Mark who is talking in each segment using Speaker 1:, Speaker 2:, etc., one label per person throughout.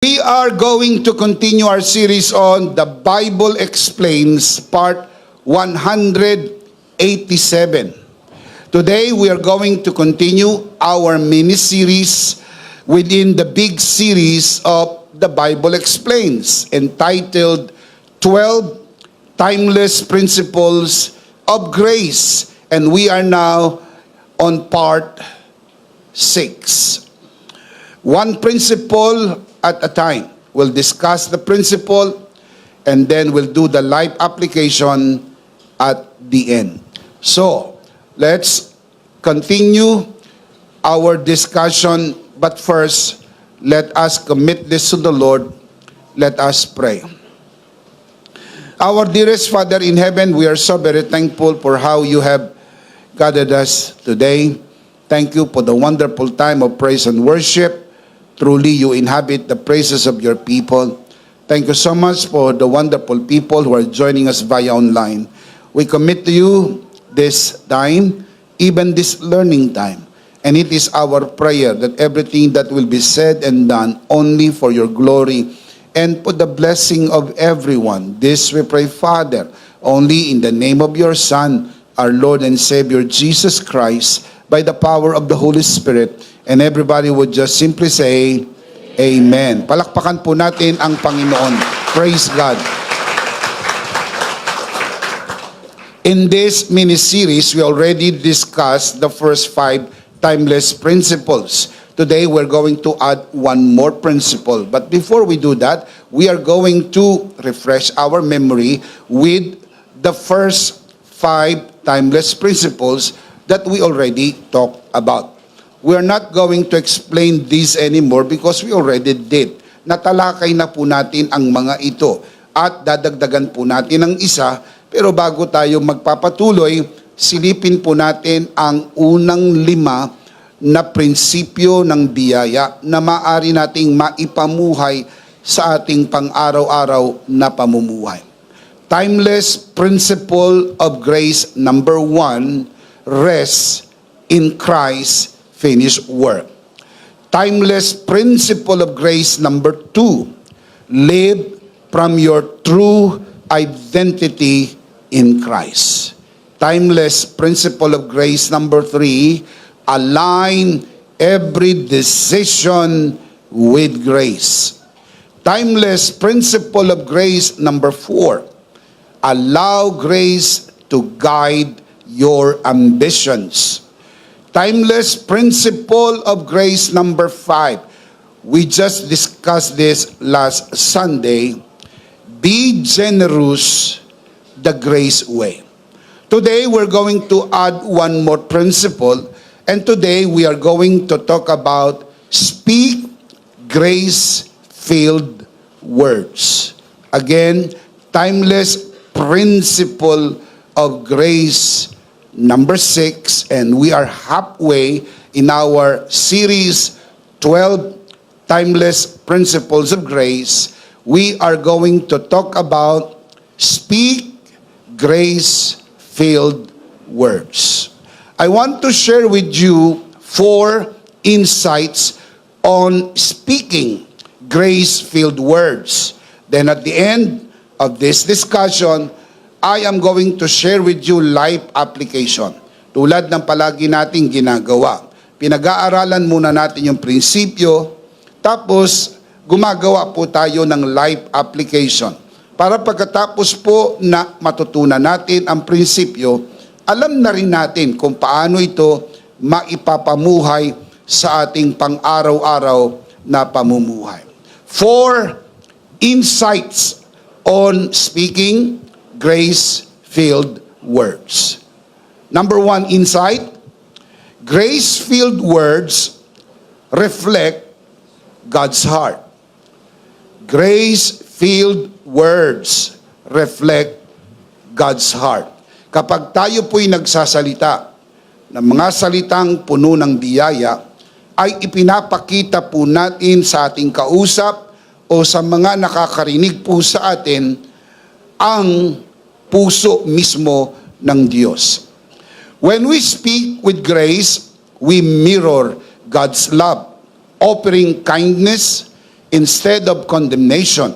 Speaker 1: We are going to continue our series on The Bible Explains, part 187. Today, we are going to continue our mini-series within the big series of The Bible Explains, entitled 12 Timeless Principles of Grace. And we are now on part 6. One principle at a time. We'll discuss the principle and then we'll do the life application at the end. So, let's continue our discussion, but first, let us commit this to the Lord. Let us pray. Our dearest Father in heaven, we are so very thankful for how you have gathered us today. Thank you for the wonderful time of praise and worship. Truly, you inhabit the praises of your people. Thank you so much for the wonderful people who are joining us via online. We commit to you this time, even this learning time. And it is our prayer that everything that will be said and done only for your glory and for the blessing of everyone. This we pray, Father, only in the name of your Son, our Lord and Savior, Jesus Christ, by the power of the Holy Spirit. And everybody would just simply say, Amen. Palakpakan po natin ang Panginoon. Praise God. In this mini-series, we already discussed the first 5 timeless principles. Today, we're going to add one more principle. But before we do that, we are going to refresh our memory with the first 5 timeless principles that we already talked about. We are not going to explain this anymore because we already did. Natalakay na po natin ang mga ito at dadagdagan po natin ang isa. Pero bago tayo magpapatuloy, silipin po natin ang unang 5 na prinsipyo ng biyaya na maaari nating maipamuhay sa ating pang-araw-araw na pamumuhay. Timeless principle of grace number 1, rest in Christ finished work. Timeless principle of grace number 2, live from your true identity in Christ. Timeless principle of grace number 3, align every decision with grace. Timeless principle of grace number 4, allow grace to guide your ambitions. Timeless principle of grace number 5. We just discussed this last Sunday. Be generous the grace way. Today, we're going to add one more principle. And today, we are going to talk about speak grace-filled words. Again, timeless principle of grace number 6, and we are halfway in our series 12 Timeless Principles of Grace. We are going to talk about speak grace-filled words. I want to share with you 4 insights on speaking grace-filled words. Then at the end of this discussion, I am going to share with you life application. Tulad ng palagi nating ginagawa. Pinag-aaralan muna natin yung prinsipyo, tapos gumagawa po tayo ng life application. Para pagkatapos po na matutunan natin ang prinsipyo, alam na rin natin kung paano ito maipapamuhay sa ating pang-araw-araw na pamumuhay. 4 insights on speaking grace-filled words. Number 1 insight, grace-filled words reflect God's heart. Grace-filled words reflect God's heart. Kapag tayo po'y nagsasalita ng mga salitang puno ng biyaya, ay ipinapakita po natin sa ating kausap o sa mga nakakarinig po sa atin ang puso mismo ng Diyos. When we speak with grace, we mirror God's love, offering kindness, instead of condemnation,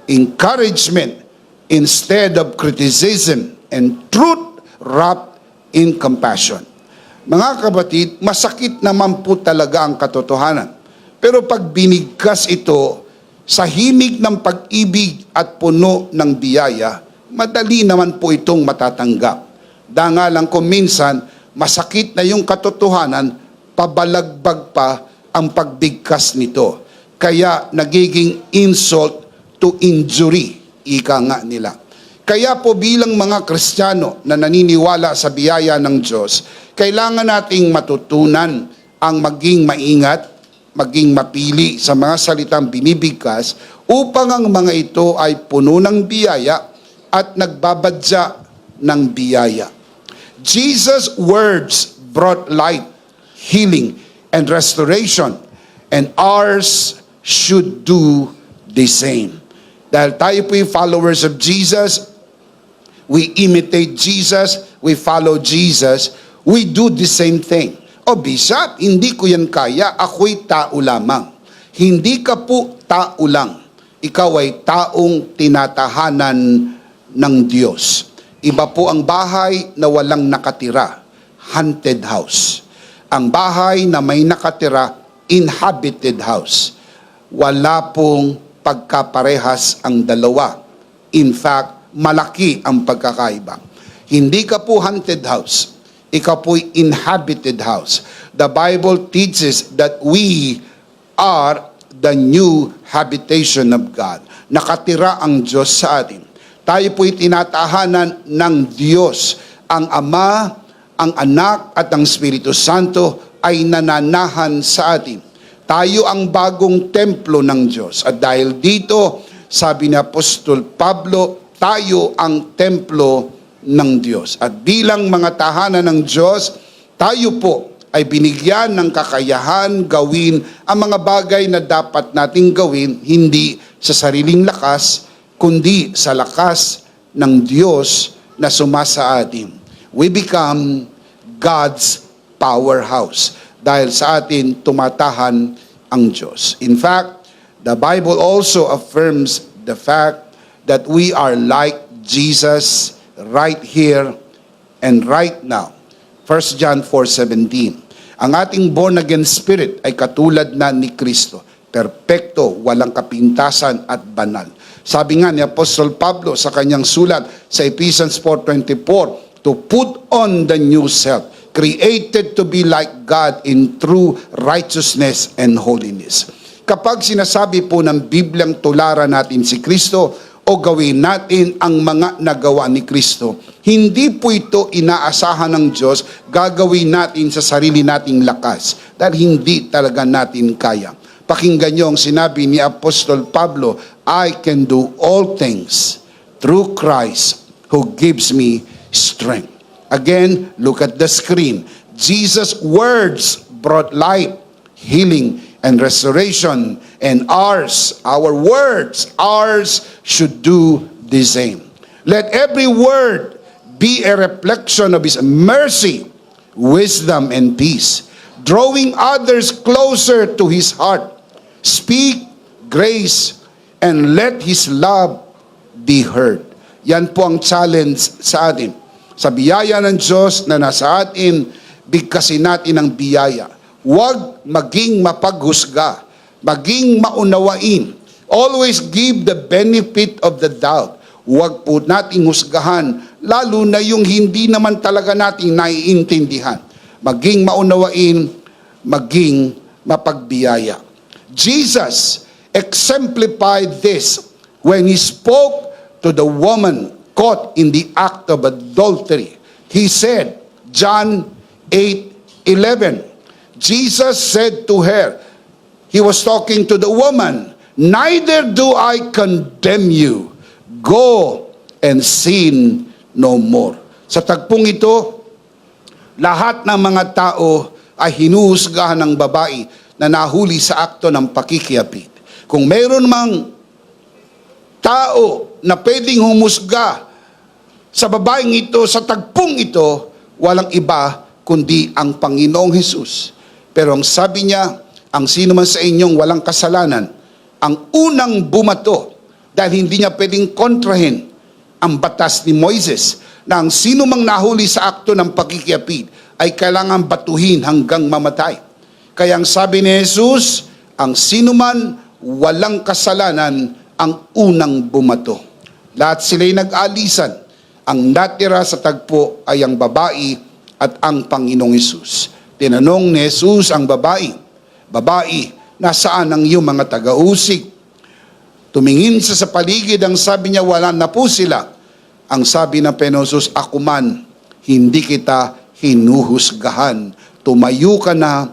Speaker 1: encouragement instead of criticism, and truth wrapped in compassion. Mga kapatid, masakit naman po talaga ang katotohanan. Pero pag binigkas ito sa himig ng pag-ibig at puno ng biyaya, madali naman po itong matatanggap. Danga lang kung minsan, masakit na yung katotohanan, pabalagbag pa ang pagbigkas nito. Kaya nagiging insult to injury, ika nga nila. Kaya po bilang mga Kristiyano na naniniwala sa biyaya ng Diyos, kailangan nating matutunan ang maging maingat, maging mapili sa mga salitang binibigkas upang ang mga ito ay puno ng biyaya at nagbabadya ng biyaya. Jesus' words brought light, healing, and restoration, and ours should do the same. Dahil tayo po yung followers of Jesus, we imitate Jesus, we follow Jesus, we do the same thing. O Bishop, hindi ko yan kaya, ako'y tao lamang. Hindi ka po tao lang. Ikaw ay taong tinatahanan ng Diyos. Iba po ang bahay na walang nakatira, haunted house. Ang bahay na may nakatira, inhabited house. Wala pong pagkaparehas ang dalawa. In fact, malaki ang pagkakaiba. Hindi ka po haunted house. Ikaw po'y inhabited house. The Bible teaches that we are the new habitation of God. Nakatira ang Diyos sa atin. Tayo po'y tinatahanan ng Diyos. Ang Ama, ang Anak at ang Espiritu Santo ay nananahan sa atin. Tayo ang bagong templo ng Diyos. At dahil dito, sabi ni Apostol Pablo, tayo ang templo ng Diyos. At bilang mga tahanan ng Diyos, tayo po ay binigyan ng kakayahan gawin ang mga bagay na dapat nating gawin, hindi sa sariling lakas, kundi sa lakas ng Diyos na sumasa atin. We become God's powerhouse. Dahil sa atin tumatahan ang Diyos. In fact, the Bible also affirms the fact that we are like Jesus right here and right now. 1 John 4:17. Ang ating born again spirit ay katulad na ni Kristo. Perpekto, walang kapintasan at banal. Sabi nga ni Apostol Pablo sa kanyang sulat sa Ephesians 4:24, to put on the new self, created to be like God in true righteousness and holiness. Kapag sinasabi po ng Biblyang tularan natin si Kristo o gawin natin ang mga nagawa ni Kristo, hindi po ito inaasahan ng Diyos gagawin natin sa sarili nating lakas dahil hindi talaga natin kaya. Pakinggan niyo ang sinabi ni Apostol Pablo, I can do all things through Christ who gives me strength. Again, look at the screen. Jesus' words brought light, healing, and restoration. And ours, our words, ours should do the same. Let every word be a reflection of His mercy, wisdom, and peace, drawing others closer to His heart. Speak grace, and let His love be heard. Yan po ang challenge sa atin. Sa biyaya ng Diyos na nasa atin, bigkasin natin ang biyaya. Huwag maging mapaghusga, maging maunawain. Always give the benefit of the doubt. Huwag po nating husgahan, lalo na yung hindi naman talaga nating naiintindihan. Maging maunawain, maging mapagbiyaya. Jesus exemplified this when He spoke to the woman caught in the act of adultery. He said, John 8:11, Jesus said to her, He was talking to the woman, neither do I condemn you. Go and sin no more. Sa tagpong ito, lahat ng mga tao ay hinuhusgahan ng babae na nahuli sa akto ng pakikiapid. Kung mayroon mang tao na pwedeng humusga sa babaeng ito, sa tagpong ito, walang iba kundi ang Panginoong Hesus. Pero ang sabi niya, ang sino man sa inyong walang kasalanan, ang unang bumato dahil hindi niya pwedeng kontrahin ang batas ni Moises na ang sino mang nahuli sa akto ng pagkikiapid ay kailangan batuhin hanggang mamatay. Kaya ang sabi ni Jesus, ang sino man walang kasalanan ang unang bumato. Lahat sila'y nag-alisan. Ang natira sa tagpo ay ang babae at ang Panginoong Hesus. Tinanong ni Jesus ang babae, "Babae, nasaan ang iyong mga taga-usig?" Tumingin siya sa paligid, ang sabi niya, "Wala na po sila." Ang sabi ng Panginoong Hesus, "Ako man, hindi kita hinuhusgahan. Tumayo ka na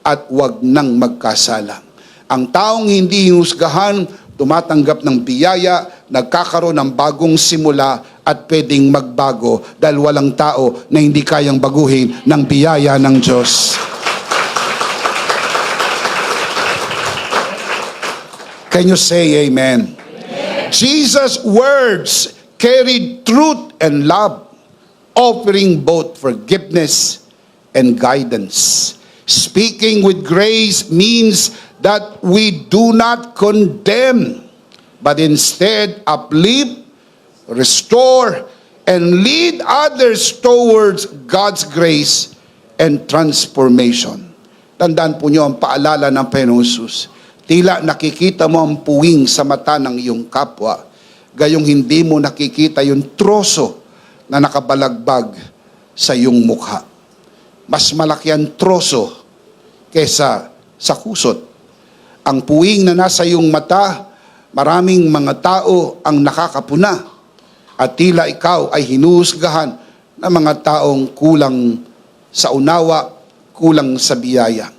Speaker 1: at wag nang magkasala." Ang taong hindi hinuhusgahan, tumatanggap ng biyaya, nagkakaroon ng bagong simula at pwedeng magbago dahil walang tao na hindi kayang baguhin ng biyaya ng Diyos. Can you say amen? Amen. Jesus' words carried truth and love, offering both forgiveness and guidance. Speaking with grace means that we do not condemn, but instead uplift, restore, and lead others towards God's grace and transformation. Tandaan po niyo ang paalala ng Panginoong Hesus. Tila nakikita mo ang puwing sa mata ng iyong kapwa, gayong hindi mo nakikita yung troso na nakabalagbag sa iyong mukha. Mas malaki ang troso kesa sa kusot. Ang puwing na nasa iyong mata, maraming mga tao ang nakakapuna. At tila ikaw ay hinuhusgahan ng mga taong kulang sa unawa, kulang sa biyaya.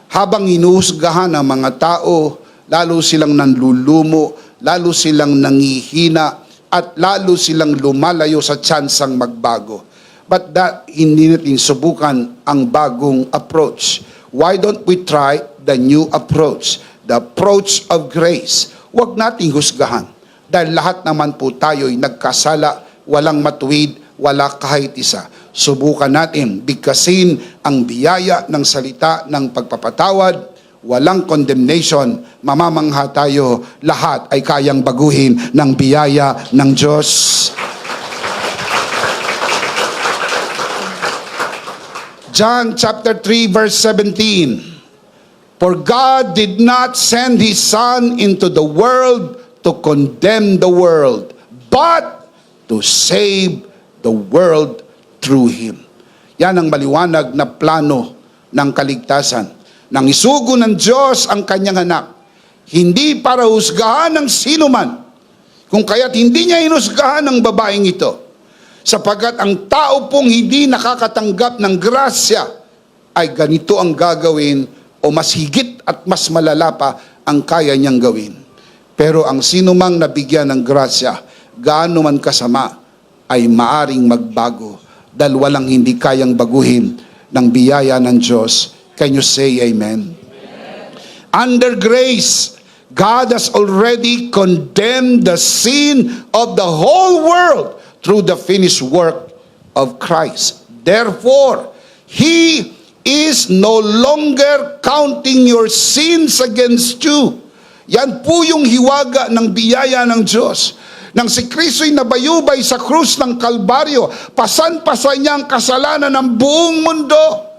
Speaker 1: Habang hinuhusgahan ng mga tao, lalo silang nanlulumo, lalo silang nangihina, at lalo silang lumalayo sa tsansang magbago. But hindi natin subukan ang bagong approach. Why don't we try the new approach? The approach of grace. Huwag nating husgahan. Dahil lahat naman po tayo'y nagkasala, walang matuwid, wala kahit isa. Subukan natin bigkasin ang biyaya ng salita ng pagpapatawad, walang condemnation, mamamangha tayo, lahat ay kayang baguhin ng biyaya ng Diyos. John chapter 3 verse 17. For God did not send His Son into the world to condemn the world, but to save the world through Him. Yan ang maliwanag na plano ng kaligtasan. Nang isugo ng Diyos ang kanyang anak, hindi para husgahan ng sino man, kung kaya't hindi niya hinusgahan ng babaeng ito, sapagkat ang tao pong hindi nakakatanggap ng grasya ay ganito ang gagawin o mas higit at mas malala pa ang kaya niyang gawin. Pero ang sino mang nabigyan ng grasya, gaano man kasama, ay maaring magbago dahil walang hindi kayang baguhin ng biyaya ng Diyos. Can you say amen? Amen. Under grace, God has already condemned the sin of the whole world through the finished work of Christ. Therefore, He is no longer counting your sins against you. Yan po yung hiwaga ng biyaya ng Diyos. Nang si Kristo'y nabayubay sa krus ng Kalbaryo, pasan-pasan niya ang kasalanan ng buong mundo.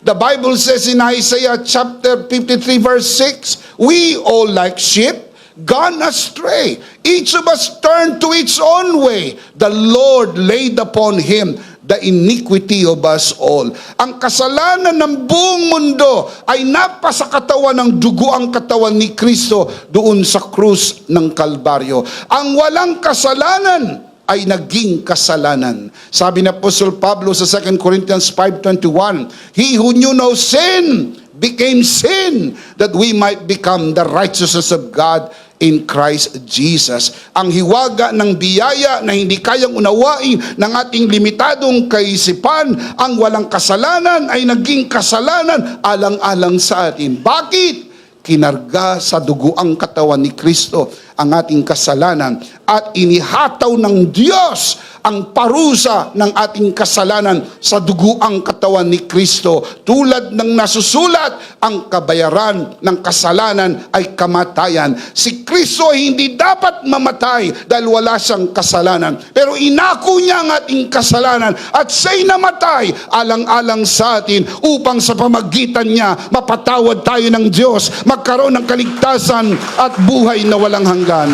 Speaker 1: The Bible says in Isaiah chapter 53 verse 6, we all like sheep gone astray. Each of us turned to its own way. The Lord laid upon Him the iniquity of us all. Ang kasalanan ng buong mundo ay napasa katawan ng dugo ang katawan ni Kristo doon sa krus ng Kalbaryo. Ang walang kasalanan ay naging kasalanan. Sabi ni Apostol Pablo sa 2 Corinthians 5:21, He who knew no sin became sin that we might become the righteousness of God in Christ Jesus. Ang hiwaga ng biyaya na hindi kayang unawain ng ating limitadong kaisipan, ang walang kasalanan ay naging kasalanan alang-alang sa atin. Bakit? kinarga sa dugo ang katawan ni Kristo ang ating kasalanan at inihataw ng Diyos ang parusa ng ating kasalanan sa dugo ang katawan ni Kristo. Tulad ng nasusulat, ang kabayaran ng kasalanan ay kamatayan. Si Kristo ay hindi dapat mamatay dahil wala siyang kasalanan. Pero inako niya ang ating kasalanan at siya'y namatay alang-alang sa atin upang sa pamagitan niya mapatawad tayo ng Diyos, magkaroon ng kaligtasan at buhay na walang hanggan.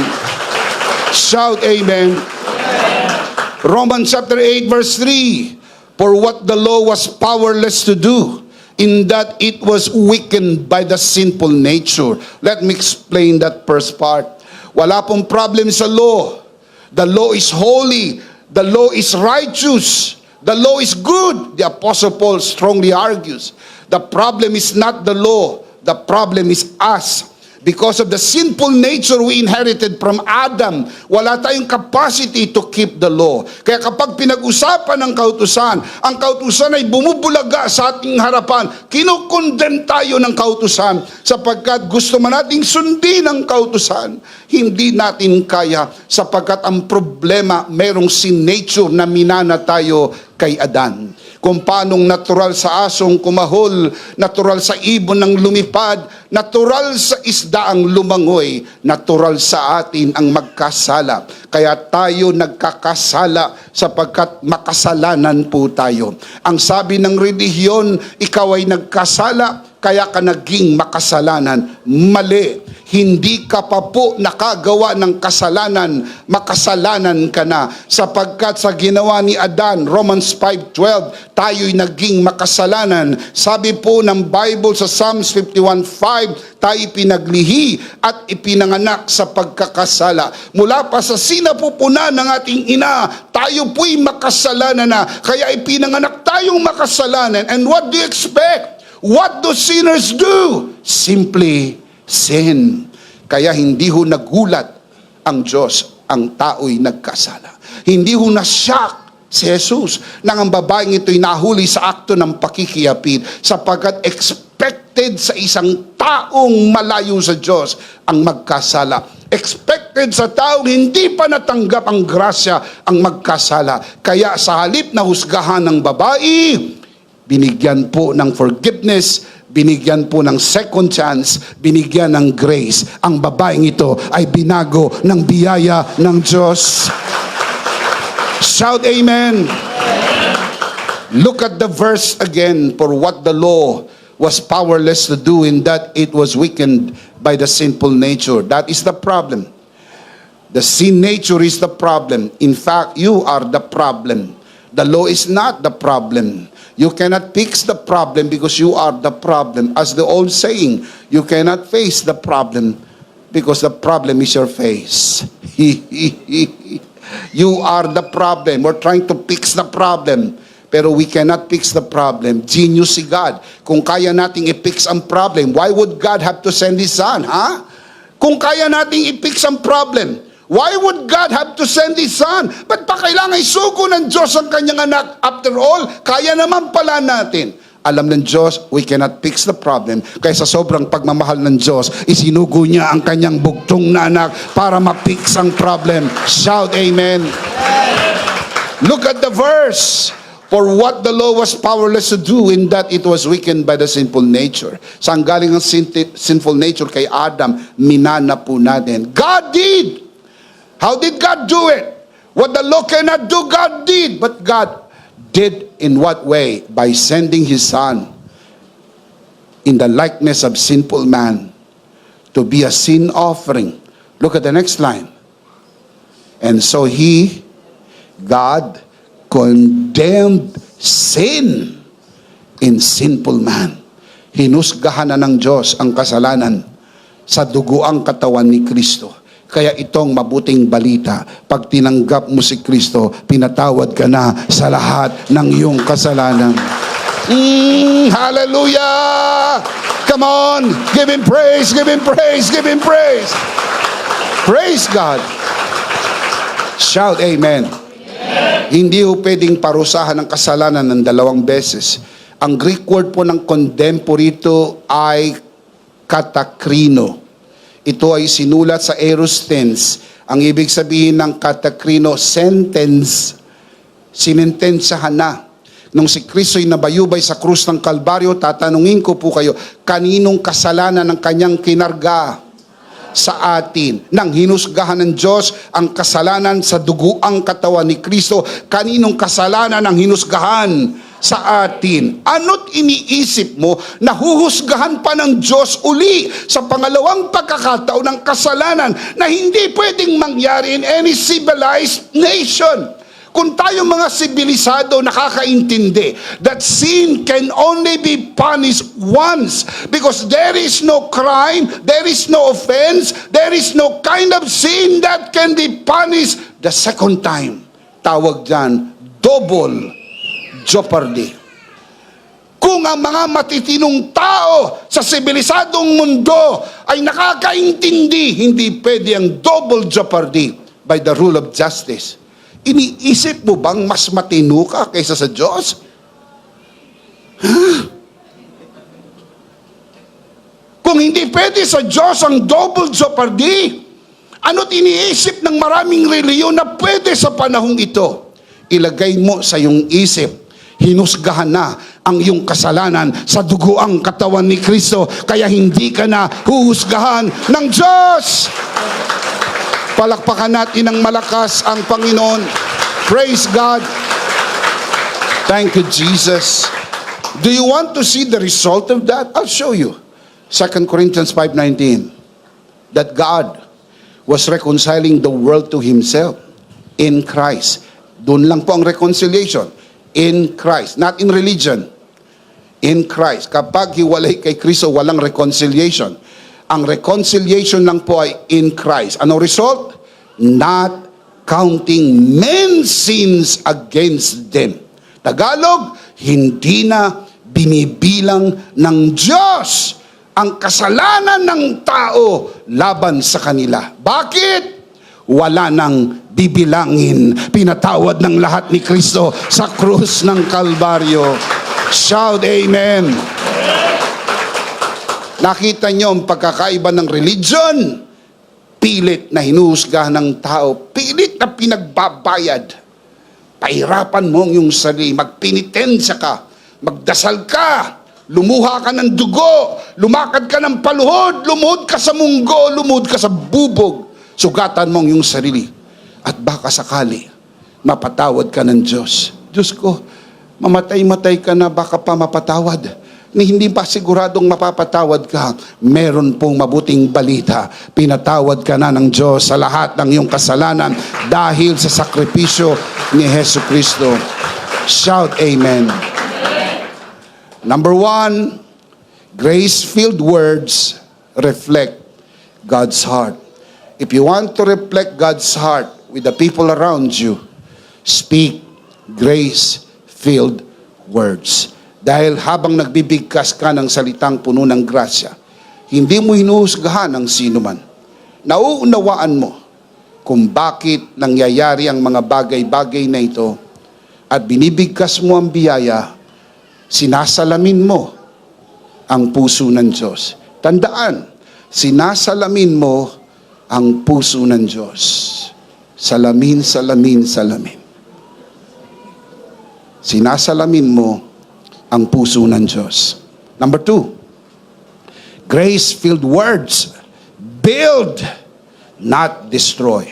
Speaker 1: Shout amen. Romans chapter 8 verse 3, for what the law was powerless to do, in that it was weakened by the sinful nature. Let me explain that first part. Wala pong problem sa law. The law is holy. The law is righteous. The law is good. The Apostle Paul strongly argues. The problem is not the law. The problem is us. Because of the sinful nature we inherited from Adam, wala tayong capacity to keep the law. Kaya kapag pinag-usapan ng kautusan, ang kautusan ay bumubulaga sa ating harapan. Kinukondem tayo ng kautusan sapagkat gusto man nating sundin ang kautusan. Hindi natin kaya sapagkat ang problema, merong sin nature na minana tayo kay Adan. Kung paanong natural sa asong kumahol, natural sa ibon ng lumipad, natural sa isda ang lumangoy, natural sa atin ang magkasala. Kaya tayo nagkakasala sapagkat makasalanan po tayo. Ang sabi ng relihiyon, ikaw ay nagkasala, kaya ka naging makasalanan. Mali. Hindi ka pa po nakagawa ng kasalanan, makasalanan ka na. Sapagkat sa ginawa ni Adan, Romans 5:12, tayo'y naging makasalanan. Sabi po ng Bible sa Psalms 51:5, tayo pinaglihi at ipinanganak sa pagkakasala. Mula pa sa sinapupunan ng ating ina, tayo po'y makasalanan na. Kaya ipinanganak tayong makasalanan. And what do you expect? What do sinners do? Simply sin. Kaya hindi ho nagulat ang Diyos, ang tao'y nagkasala. Hindi ho na-shock si Jesus nang ang babaeng ito'y nahuli sa akto ng pakikiyapid sapagkat expected sa isang taong malayo sa Diyos ang magkasala. Expected sa taong hindi pa natanggap ang grasya ang magkasala. Kaya sa halip na husgahan ng babae, binigyan po ng forgiveness, binigyan po ng second chance, binigyan ng grace. Ang babaeng ito ay binago ng biyaya ng Diyos. Shout amen. Look at the verse again. For what the law was powerless to do, in that it was weakened by the sinful nature. That is the problem. The sin nature is the problem. In fact, you are the problem. The law is not the problem. You cannot fix the problem because you are the problem. As the old saying, you cannot face the problem because the problem is your face. You are the problem. We're trying to fix the problem, pero we cannot fix the problem. Genius si God. Kung kaya nating i-fix ang problem, why would God have to send His Son? Kung kaya nating i-fix ang problem, why would God have to send His Son? Ba't pa kailangan isugo ng Diyos ang kanyang anak? After all, kaya naman pala natin. Alam ng Diyos, we cannot fix the problem. Kaya sa sobrang pagmamahal ng Diyos, isinugo niya ang kanyang bugtong na anak para ma-fix ang problem. Shout amen. Look at the verse. For what the law was powerless to do, in that it was weakened by the sinful nature. Saan galing ang sinful nature? Kay Adam, minana po natin. God did. How did God do it? What the law cannot do, God did. But God did in what way? By sending His Son in the likeness of sinful man to be a sin offering. Look at the next line. And so God, condemned sin in sinful man. Hinusgahan na ng Diyos ang kasalanan sa duguang katawan ni Kristo. Kaya itong mabuting balita, pag tinanggap mo si Kristo, pinatawad ka na sa lahat ng iyong kasalanan. Hallelujah! Come on! Give Him praise! Give Him praise! Give Him praise! Praise God! Shout amen! Hindi ho pwedeng parusahan ng kasalanan ng dalawang beses. Ang Greek word po ng condemn po rito ay katakrino. Ito ay sinulat sa aorist tense. Ang ibig sabihin ng katakrino, sentence. Sinentensyahan na. Nung si Kristo'y nabayubay sa krus ng Kalbaryo, tatanungin ko po kayo, kaninong kasalanan ng kanyang kinarga sa atin? Nang hinusgahan ng Diyos ang kasalanan sa duguang katawan ni Kristo, kaninong kasalanan ang hinusgahan sa atin? Ano't iniisip mo na huhusgahan pa ng Diyos uli sa pangalawang pagkakataon ng kasalanan na hindi pwedeng mangyari in any civilized nation? Kung tayo mga sibilisado nakakaintindi that sin can only be punished once because there is no crime, there is no offense, there is no kind of sin that can be punished the second time. Tawag dyan, double jeopardy. Kung ang mga matitinong tao sa sibilisadong mundo ay nakakaintindi, hindi pwede ang double jeopardy by the rule of justice. Iniisip mo bang mas matino ka kaysa sa Diyos? Kung hindi pwede sa Diyos ang double jeopardy, ano't iniisip ng maraming reliyon na pwede sa panahong ito? Ilagay mo sa iyong isip, hinusgahan na ang iyong kasalanan sa duguang katawan ni Kristo, kaya hindi ka na huhusgahan ng Diyos. Palakpakan natin ng malakas ang Panginoon. Praise God. Thank you, Jesus. Do you want to see the result of that? I'll show you. 2 Corinthians 5:19. That God was reconciling the world to Himself in Christ. Doon lang po ang reconciliation. In Christ. Not in religion. In Christ. Kapag hiwalay kay Kristo, walang reconciliation. Ang reconciliation lang po ay in Christ. Ano result? Not counting men's sins against them. Tagalog, hindi na binibilang ng Diyos ang kasalanan ng tao laban sa kanila. Bakit? Wala nang bibilangin. Pinatawad ng lahat ni Kristo sa krus ng Kalbaryo. Shout amen. Nakita niyo ang pagkakaiba ng religion? Pilit na hinuhusgahan ng tao, pilit na pinagbabayad. Pahirapan mo ang iyong sarili, magpinitensya ka, magdasal ka, lumuha ka ng dugo, lumakad ka ng paluhod, lumuhod ka sa munggo, lumuhod ka sa bubog, sugatan mo ang iyong sarili. At baka sakali, mapatawad ka ng Diyos. Diyos ko, mamatay-matay ka na, baka pa mapatawad. Ni hindi pa siguradong mapapatawad ka, meron pong mabuting balita. Pinatawad ka na ng Diyos sa lahat ng iyong kasalanan dahil sa sakripisyo ni Hesus Kristo. Shout amen. Number 1, grace-filled words reflect God's heart. If you want to reflect God's heart with the people around you, speak grace-filled words. Dahil habang nagbibigkas ka ng salitang puno ng grasya, hindi mo hinuhusgahan ang sino man. Nauunawaan mo kung bakit nangyayari ang mga bagay-bagay na ito at binibigkas mo ang biyaya, sinasalamin mo ang puso ng Diyos. Tandaan, sinasalamin mo ang puso ng Diyos. Salamin, salamin, salamin. Sinasalamin mo ang puso ng Diyos. Number 2, grace-filled words build, not destroy.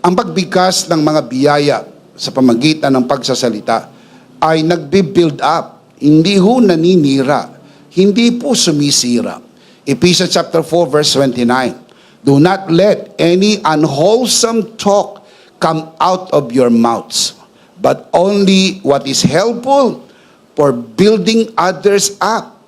Speaker 1: Ang pagbigkas ng mga biyaya sa pamagitan ng pagsasalita ay nagbi-build up, hindi ho naninira, hindi po sumisira. Ephesians chapter 4 verse 29. Do not let any unwholesome talk come out of your mouths, but only what is helpful for building others up.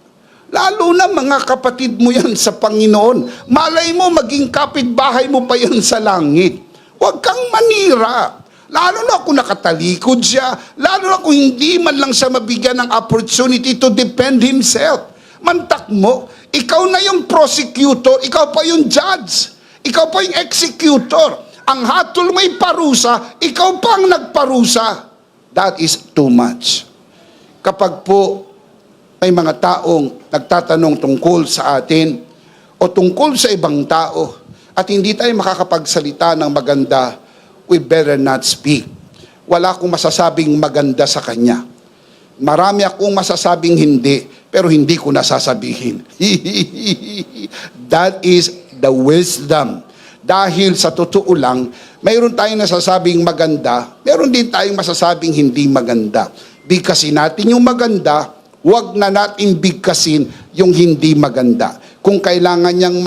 Speaker 1: Lalo na mga kapatid mo yan sa Panginoon. Malay mo maging kapitbahay mo pa yan sa langit. Huwag kang manira. Lalo na kung nakatalikod siya. Lalo na kung hindi man lang siya mabigyan ng opportunity to defend himself. Mantak mo, ikaw na yung prosecutor, ikaw pa yung judge, ikaw pa yung executor. Ang hatol mo'y parusa, ikaw pa ang nagparusa. That is too much. Kapag po may mga taong nagtatanong tungkol sa atin, o tungkol sa ibang tao at hindi tayo makakapagsalita ng maganda, we better not speak. Wala akong masasabing maganda sa kanya. Marami akong masasabing hindi, pero hindi ko nasasabihin. That is the wisdom. Dahil sa totoo lang, mayroon tayong nasasabing maganda, mayroon din tayong masasabing hindi maganda. Bigkasin natin yung maganda, huwag na natin bigkasin yung hindi maganda. Kung kailangan niyang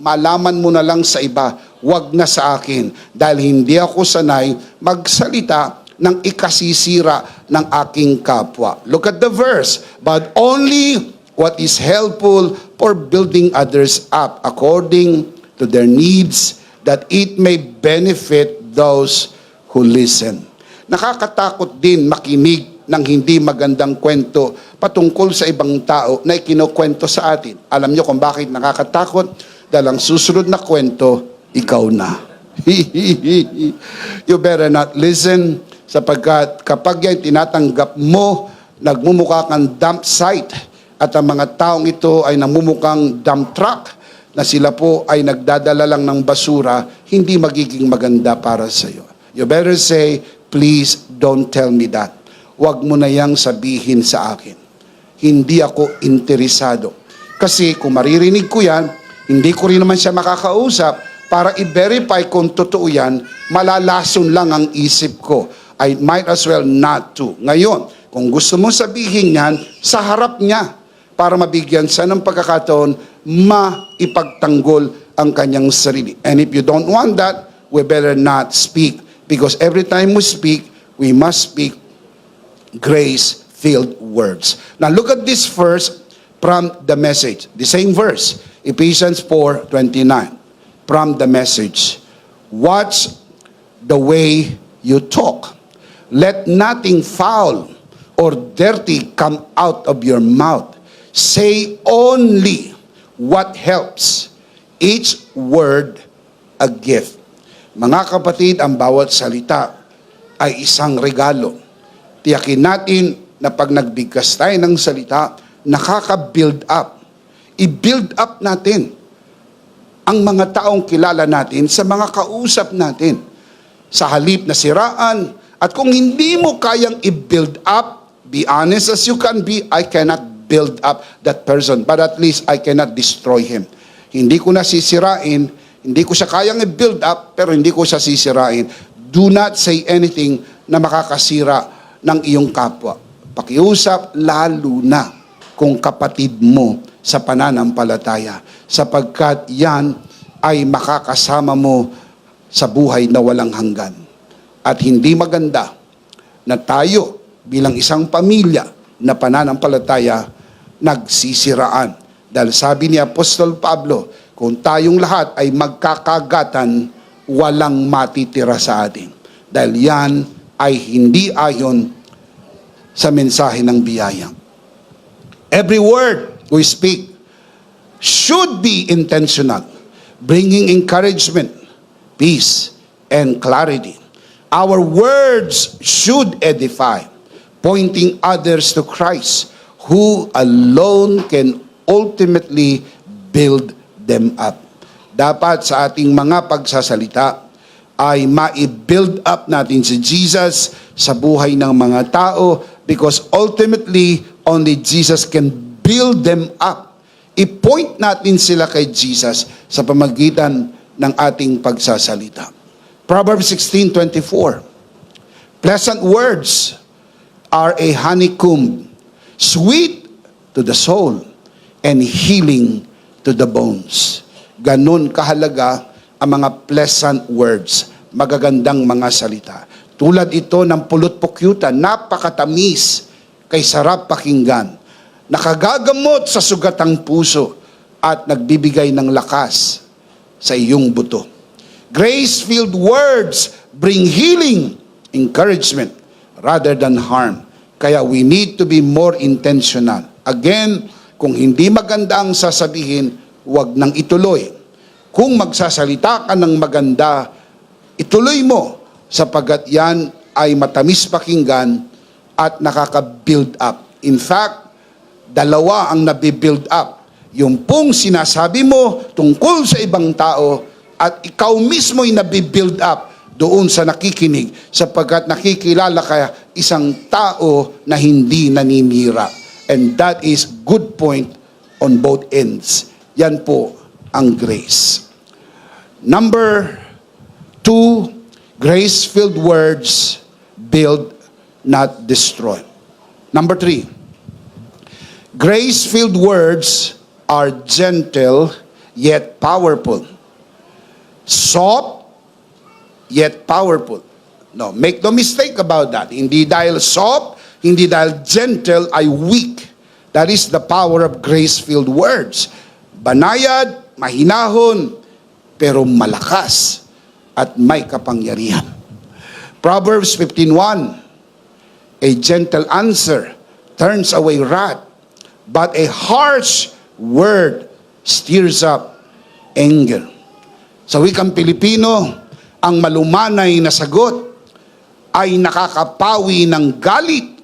Speaker 1: malaman mo na lang sa iba, huwag na sa akin. Dahil hindi ako sanay magsalita ng ikasisira ng aking kapwa. Look at the verse. But only what is helpful for building others up according to their needs, that it may benefit those who listen. Nakakatakot din makinig ng hindi magandang kwento patungkol sa ibang tao na ikinukwento sa atin. Alam niyo kung bakit nakakatakot? Dahil ang susunod na kwento, ikaw na. You better not listen, sapagkat kapag yan tinatanggap mo, nagmumukha kang dump site at ang mga taong ito ay namumukhang dump truck na sila po ay nagdadala lang ng basura, hindi magiging maganda para sa iyo. You better say, please don't tell me that. Huwag mo na yang sabihin sa akin. Hindi ako interesado. Kasi kung maririnig ko yan, hindi ko rin naman siya makakausap para i-verify kung totoo yan, malalason lang ang isip ko. I might as well not to. Ngayon, kung gusto mong sabihin yan, sa harap niya, para mabigyan siya ng pagkakataon, maipagtanggol ang kanyang sarili. And if you don't want that, we better not speak. Because every time we speak, we must speak grace-filled words. Now look at this verse from the Message. The same verse, Ephesians 4:29. From the Message. Watch the way you talk. Let nothing foul or dirty come out of your mouth. Say only what helps. Each word a gift. Mga kapatid, ang bawat salita ay isang regalo. Tiyakin natin na pag nagbigkas tayo ng salita, nakaka-build up. I-build up natin ang mga taong kilala natin sa mga kausap natin. Sa halip na siraan, at kung hindi mo kayang i-build up, be honest as you can be, I cannot build up that person, but at least I cannot destroy him. Hindi ko na sisirain, hindi ko siya kayang i-build up, pero hindi ko siya sisirain. Do not say anything na makakasira ng iyong kapwa. Pakiusap lalo na kung kapatid mo sa pananampalataya, sapagkat yan ay makakasama mo sa buhay na walang hanggan. At hindi maganda na tayo bilang isang pamilya na pananampalataya nagsisiraan. Dahil sabi ni Apostol Pablo, kung tayong lahat ay magkakagatan, walang matitira sa atin. Dahil yan ay hindi ayon sa mensahe ng biyaya. Every word we speak should be intentional, bringing encouragement, peace, and clarity. Our words should edify, pointing others to Christ, who alone can ultimately build them up. Dapat sa ating mga pagsasalita ay ma-build up natin si Jesus sa buhay ng mga tao, because ultimately, only Jesus can build them up. I-point natin sila kay Jesus sa pamagitan ng ating pagsasalita. Proverbs 16:24. Pleasant words are a honeycomb, sweet to the soul, and healing to the bones. Ganon kahalaga ang mga pleasant words, magagandang mga salita. Tulad ito ng pulot-pukyutan, napakatamis, kay sarap pakinggan, nakagagamot sa sugatang puso, at nagbibigay ng lakas sa iyong buto. Grace-filled words bring healing, encouragement, rather than harm. Kaya we need to be more intentional. Again, kung hindi maganda ang sasabihin, huwag nang ituloy. Kung magsasalita ka ng maganda, ituloy mo, sapagat yan ay matamis pakinggan at nakaka-build up. In fact, dalawa ang nabibuild up. yung pong sinasabi mo tungkol sa ibang tao at ikaw mismo ay nabibuild up doon sa nakikinig sapagkat nakikilala ka isang tao na hindi naninira. And that is good point on both ends. Yan po ang grace. Number 2, grace-filled words build, not destroy. Number 3, grace-filled words are gentle yet powerful. Soft yet powerful. No, make no mistake about that. Hindi dahil soft, hindi dahil gentle ay weak. That is the power of grace-filled words. Banayad, mahinahon, pero malakas at may kapangyarihan. Proverbs 15:1, a gentle answer turns away wrath, but a harsh word stirs up anger. Sa wikang Pilipino, ang malumanay na sagot ay nakakapawi ng galit,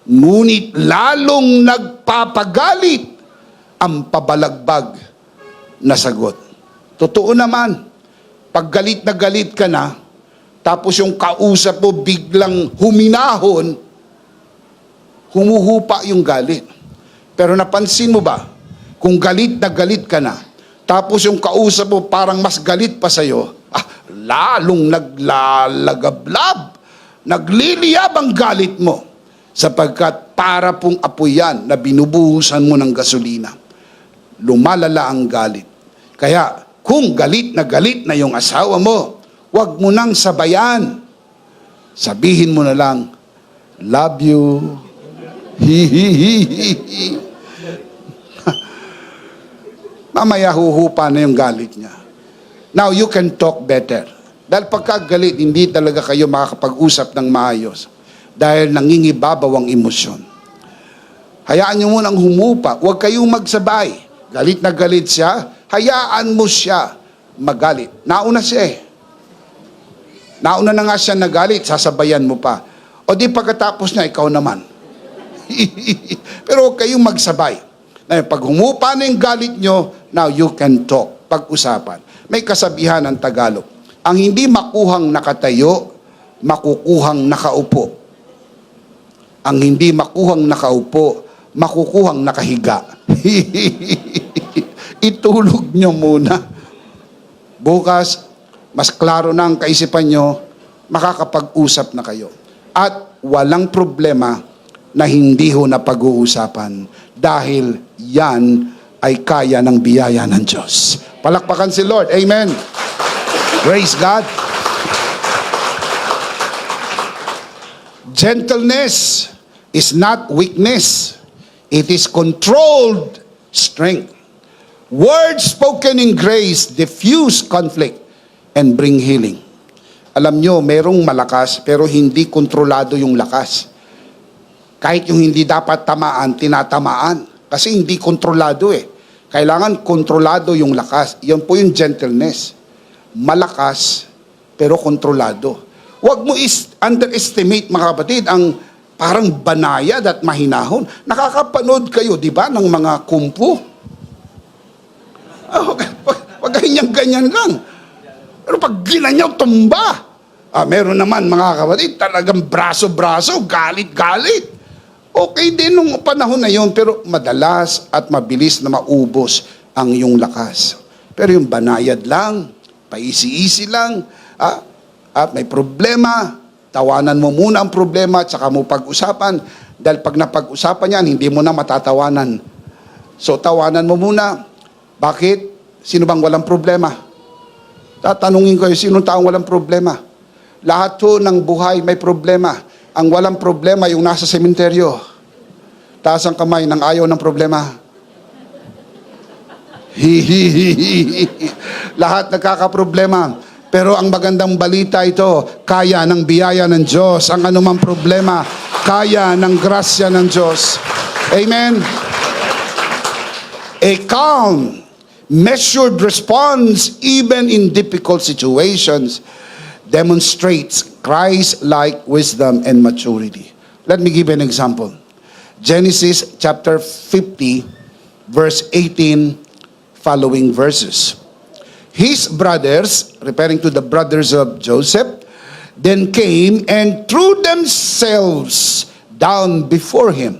Speaker 1: ngunit lalong nagpapagalit ang pabalagbag na sagot. Totoo naman, pag galit na galit ka na, tapos yung kausap mo biglang huminahon, humuhupa yung galit. Pero napansin mo ba, kung galit na galit ka na, tapos yung kausap mo parang mas galit pa sa'yo, lalong naglalagablab, nagliliyab ang galit mo, sapagkat para pong apoy yan na binubuhusan mo ng gasolina. Lumalala ang galit. Kaya, kung galit na yung asawa mo, huwag mo nang sabayan. Sabihin mo na lang, love you. Hihihihi. Mamaya huhupa na yung galit niya. Now, you can talk better. Dahil pagkagalit, hindi talaga kayo makakapag-usap ng maayos. Dahil nangingibabaw ang emosyon. Hayaan nyo munang humupa. Huwag kayong magsabay. Galit na galit siya, hayaan mo siya magalit. Nauna siya eh. Nauna na nga siya nagalit, sasabayan mo pa. O di pagkatapos na, ikaw naman. Pero huwag kayong magsabay. Pag humupa na yung galit nyo, now you can talk. Pag-usapan. May kasabihan ng Tagalog. Ang hindi makuhang nakatayo, makukuhang nakaupo. Ang hindi makuhang nakaupo, makukuhang nakahiga. Itulog nyo muna. Bukas, mas klaro na ang kaisipan nyo, makakapag-usap na kayo. At walang problema na hindi ho na pag-uusapan dahil yan ay kaya ng biyaya ng Diyos. Palakpakan si Lord. Amen. Praise God. Gentleness is not weakness. It is controlled strength. Words spoken in grace diffuse conflict and bring healing. Alam nyo, merong malakas pero hindi kontrolado yung lakas. Kahit yung hindi dapat tamaan, tinatamaan. Kasi hindi kontrolado eh. Kailangan kontrolado yung lakas. Yan po yung gentleness. Malakas pero kontrolado. Huwag mo underestimate mga kapatid ang parang banayad at mahinahon. Nakakapanood kayo, di ba, ng mga kumpu? Wag ganyan lang. Pero pag ginanyaw, tumba. Meron naman mga kapatid, talagang braso-braso, galit-galit. Okay din nung panahon na yun, pero madalas at mabilis na maubos ang iyong lakas. Pero yung banayad lang, paisi-isi lang, at may problema, tawanan mo muna ang problema at saka mo pag-usapan. Dahil pag napag-usapan yan, hindi mo na matatawanan. So tawanan mo muna. Bakit? Sino bang walang problema? Tatanungin ko, sinong taong walang problema? Lahat ho ng buhay may problema. Ang walang problema yung nasa sementeryo. Taas ang kamay ng ayaw ng problema. Lahat nagkakaproblema. Pero ang magandang balita ito, kaya ng biyaya ng Diyos. Ang anumang problema, kaya ng grasya ng Diyos. Amen? A calm, measured response even in difficult situations demonstrates Christ-like wisdom and maturity. Let me give an example. Genesis chapter 50, verse 18, following verses. His brothers, referring to the brothers of Joseph, then came and threw themselves down before him.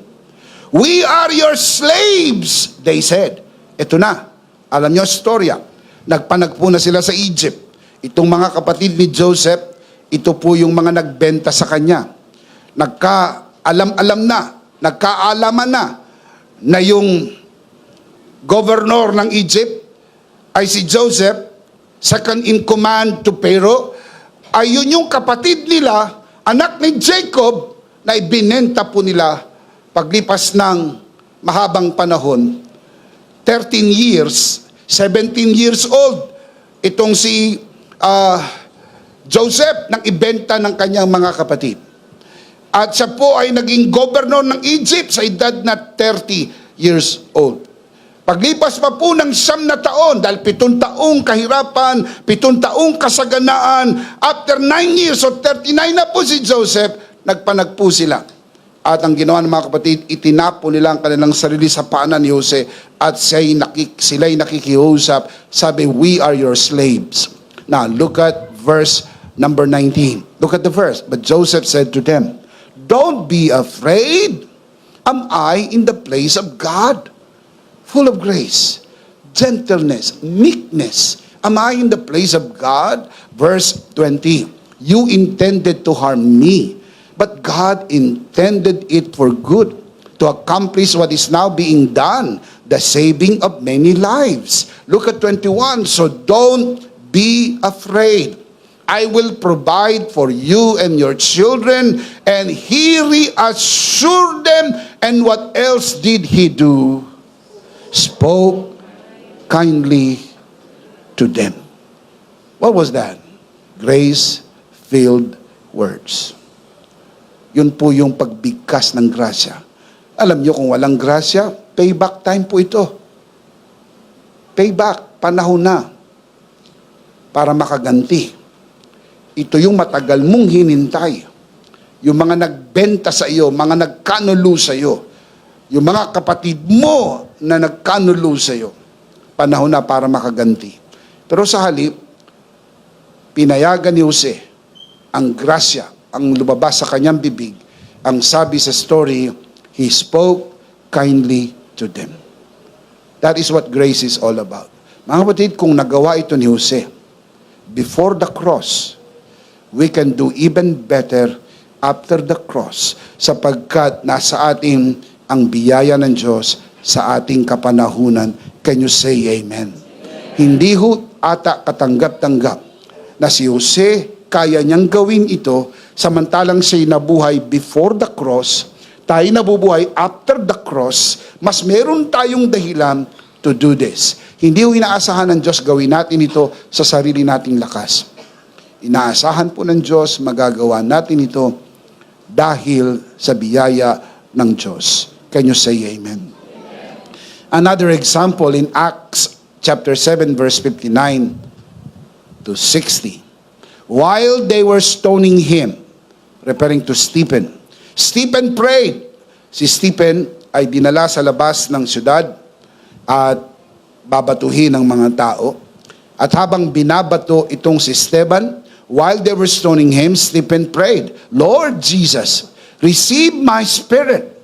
Speaker 1: "We are your slaves," they said. Ito na, alam nyo storya. Nagpanagpo na sila sa Egypt. Itong mga kapatid ni Joseph, ito po yung mga nagbenta sa kanya. Nagkaalaman na yung governor ng Egypt ay si Joseph, second in command to Pharaoh, ay yun yung kapatid nila, anak ni Jacob, na ibinenta po nila paglipas ng mahabang panahon, 13 years, 17 years old, itong si Joseph nang ibenta ng kanyang mga kapatid. At siya po ay naging governor ng Egypt sa edad na 30 years old. Paglipas pa po ng 9 na taon, dahil 7 taong kahirapan, 7 taong kasaganaan, after 9 years, so 39 na po si Joseph, nagpanagpo sila. At ang ginawa ng mga kapatid, itinapo nila ang kanilang sarili sa paanan ni Jose at sila'y nakikiusap, sabi, "We are your slaves." Now, look at verse number 19. Look at the verse. "But Joseph said to them, 'Don't be afraid. Am I in the place of God? Full of grace, gentleness, meekness. Am I in the place of God?'" Verse 20. "You intended to harm me, but God intended it for good, to accomplish what is now being done, the saving of many lives." Look at 21. "So don't be afraid. I will provide for you and your children." And he reassured them. And what else did he do? Spoke kindly to them. What was that? Grace-filled words. Yun po yung pagbigkas ng grasya. Alam nyo kung walang grasya, payback time po ito. Payback, panahon na para makaganti. Ito yung matagal mong hinintay. Yung mga nagbenta sa iyo, mga nagkanulo sa iyo, yung mga kapatid mo na nagkanulo sa iyo, panahon na para makaganti. Pero sa halip, pinayagan ni Jose ang grasya, ang lumabas sa kanyang bibig. Ang sabi sa story, he spoke kindly to them. That is what grace is all about. Mga kapatid, kung nagawa ito ni Jose, before the cross, we can do even better after the cross, sapagkat nasa atin ang biyaya ng Diyos sa ating kapanahunan. Can you say amen? Hindi ho ata katanggap-tanggap na si Jose kaya niyang gawin ito, samantalang siya'y nabuhay before the cross, tayo nabubuhay after the cross, mas meron tayong dahilan to do this. Hindi ho inaasahan ng Diyos gawin natin ito sa sarili nating lakas. Inaasahan po ng Diyos, magagawa natin ito dahil sa biyaya ng Diyos. Can you say amen? Another example in Acts chapter 7 verse 59 to 60. While they were stoning him, referring to Stephen, Stephen prayed. Si Stephen ay dinala sa labas ng syudad at babatuhin ng mga tao. At habang binabato itong si Stephen, while they were stoning him, Stephen prayed, "Lord Jesus, receive my spirit."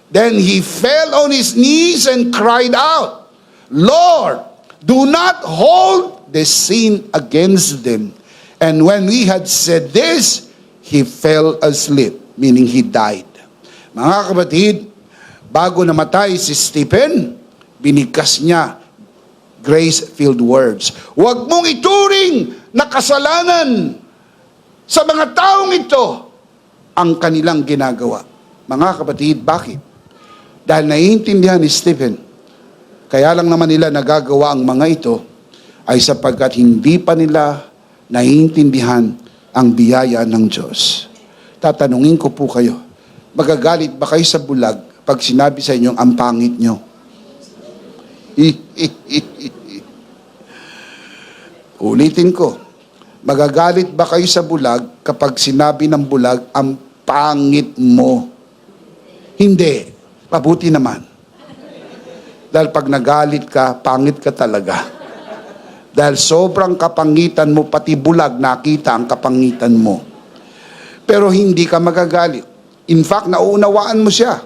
Speaker 1: Then he fell on his knees and cried out, "Lord, do not hold this sin against them." And when he had said this, he fell asleep, meaning he died. Mga kapatid, bago namatay si Stephen, binigkas niya grace-filled words. Huwag mong ituring na kasalanan sa mga taong ito ang kanilang ginagawa. Mga kapatid, bakit? Dahil naiintindihan ni Stephen, kaya lang naman nila nagagawa ang mga ito ay sapagkat hindi pa nila naiintindihan ang biyaya ng Diyos. Tatanungin ko po kayo, magagalit ba kayo sa bulag pag sinabi sa inyong ang pangit nyo? Ulitin ko, magagalit ba kayo sa bulag kapag sinabi ng bulag ang pangit mo? Hindi. Mabuti naman. Dahil pag nagalit ka, pangit ka talaga. Dahil sobrang kapangitan mo, pati bulag, nakita ang kapangitan mo. Pero hindi ka magagalit. In fact, nauunawaan mo siya.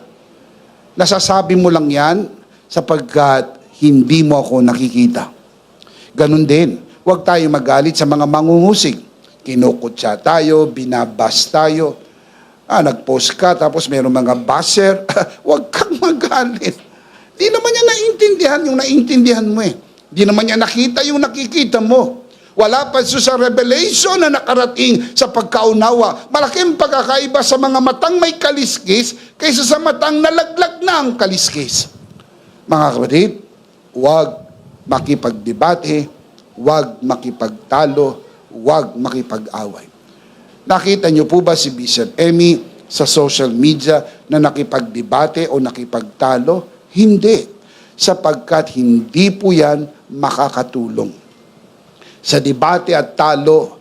Speaker 1: Nasasabi mo lang yan sapagkat hindi mo ako nakikita. Ganun din, huwag tayo magalit sa mga mangungusig. Kinukutsa tayo, binabas tayo. Nag-post ka, tapos mayroong mga basher. Huwag kang magalit. Di naman niya naiintindihan yung naiintindihan mo eh. Di naman niya nakita yung nakikita mo. Wala pa sa revelation na nakarating sa pagkaunawa. Malaking pagkakaiba sa mga matang may kaliskis kaysa sa matang nalaglag na ang kaliskis. Mga kapatid, huwag makipagdebate, huwag makipagtalo, huwag makipag-away. Nakita niyo po ba si Bishop Emmy sa social media na nakipagdebate o nakipagtalo? Hindi. Sapagkat hindi po yan makakatulong. Sa debate at talo,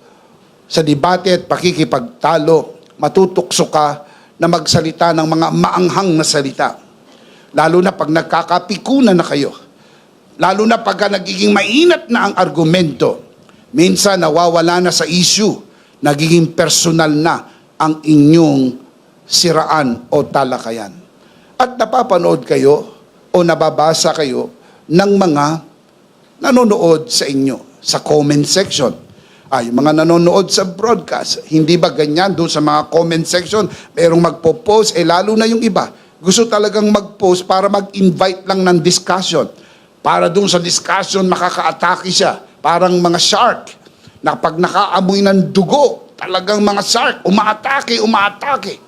Speaker 1: sa debate at pakikipagtalo, matutukso ka na magsalita ng mga maanghang na salita. Lalo na pag nagkakapikunan na kayo. Lalo na pagka nagiging mainat na ang argumento. Minsan nawawala na sa issue. Nagiging personal na ang inyong siraan o talakayan. At napapanood kayo o nababasa kayo ng mga nanonood sa inyo sa comment section. Yung mga nanonood sa broadcast, hindi ba ganyan doon sa mga comment section, mayroong magpo-post, lalo na yung iba, gusto talagang mag-post para mag-invite lang ng discussion. Para doon sa discussion, makaka-atake siya. Parang mga shark, na pag nakaamoy ng dugo, talagang mga shark, umaatake.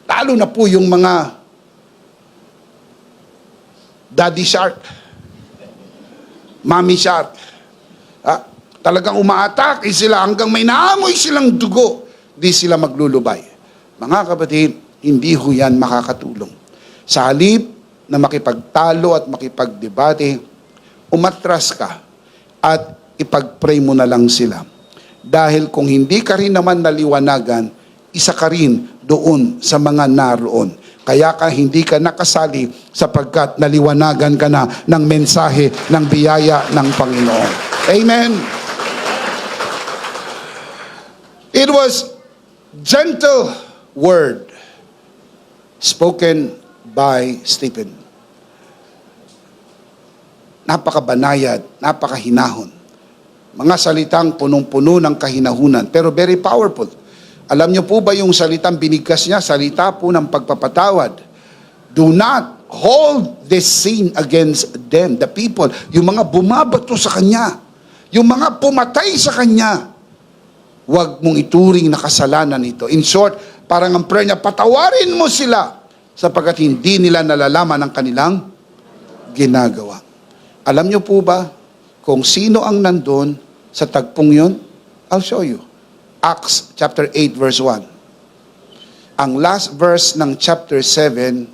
Speaker 1: Lalo na po yung mga daddy shark, mommy shark. Talagang umaatake sila hanggang may naamoy silang dugo, di sila maglulubay. Mga kapatid, hindi ho yan makakatulong. Sa halip na makipagtalo at makipagdebate, umatras ka at ipag-pray mo na lang sila. Dahil kung hindi ka rin naman naliwanagan, isa ka rin doon sa mga naroon. Kaya ka hindi ka nakasali sapagkat naliwanagan ka na ng mensahe ng biyaya ng Panginoon. Amen. It was gentle word spoken by Stephen. Napakabanayad, napakahinahon. Mga salitang punong-puno ng kahinahunan, pero very powerful. Alam niyo po ba yung salitang binigkas niya? Salita po ng pagpapatawad. Do not hold this sin against them, the people. Yung mga bumabato sa kanya, yung mga pumatay sa kanya, huwag mong ituring na kasalanan ito. In short, parang ang prayer niya, patawarin mo sila sapagkat hindi nila nalalaman ang kanilang ginagawa. Alam niyo po ba kung sino ang nandun sa tagpong yun? I'll show you. Acts chapter 8 verse 1. Ang last verse ng chapter 7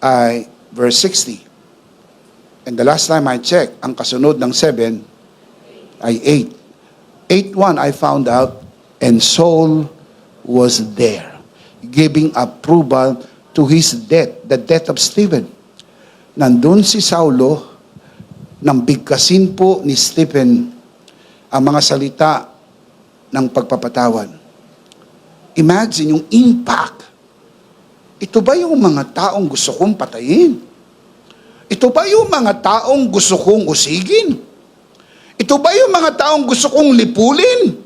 Speaker 1: ay verse 60. And the last time I checked, ang kasunod ng 7 ay 8. 8:1 I found out, and Saul was there, giving approval to his death, the death of Stephen. Nandun si Saulo, nang bigkasin po ni Stephen ang mga salita ng pagpapatawad. Imagine yung impact. Ito ba yung mga taong gusto kong patayin? Ito ba yung mga taong gusto kong usigin? Ito ba yung mga taong gusto kong lipulin?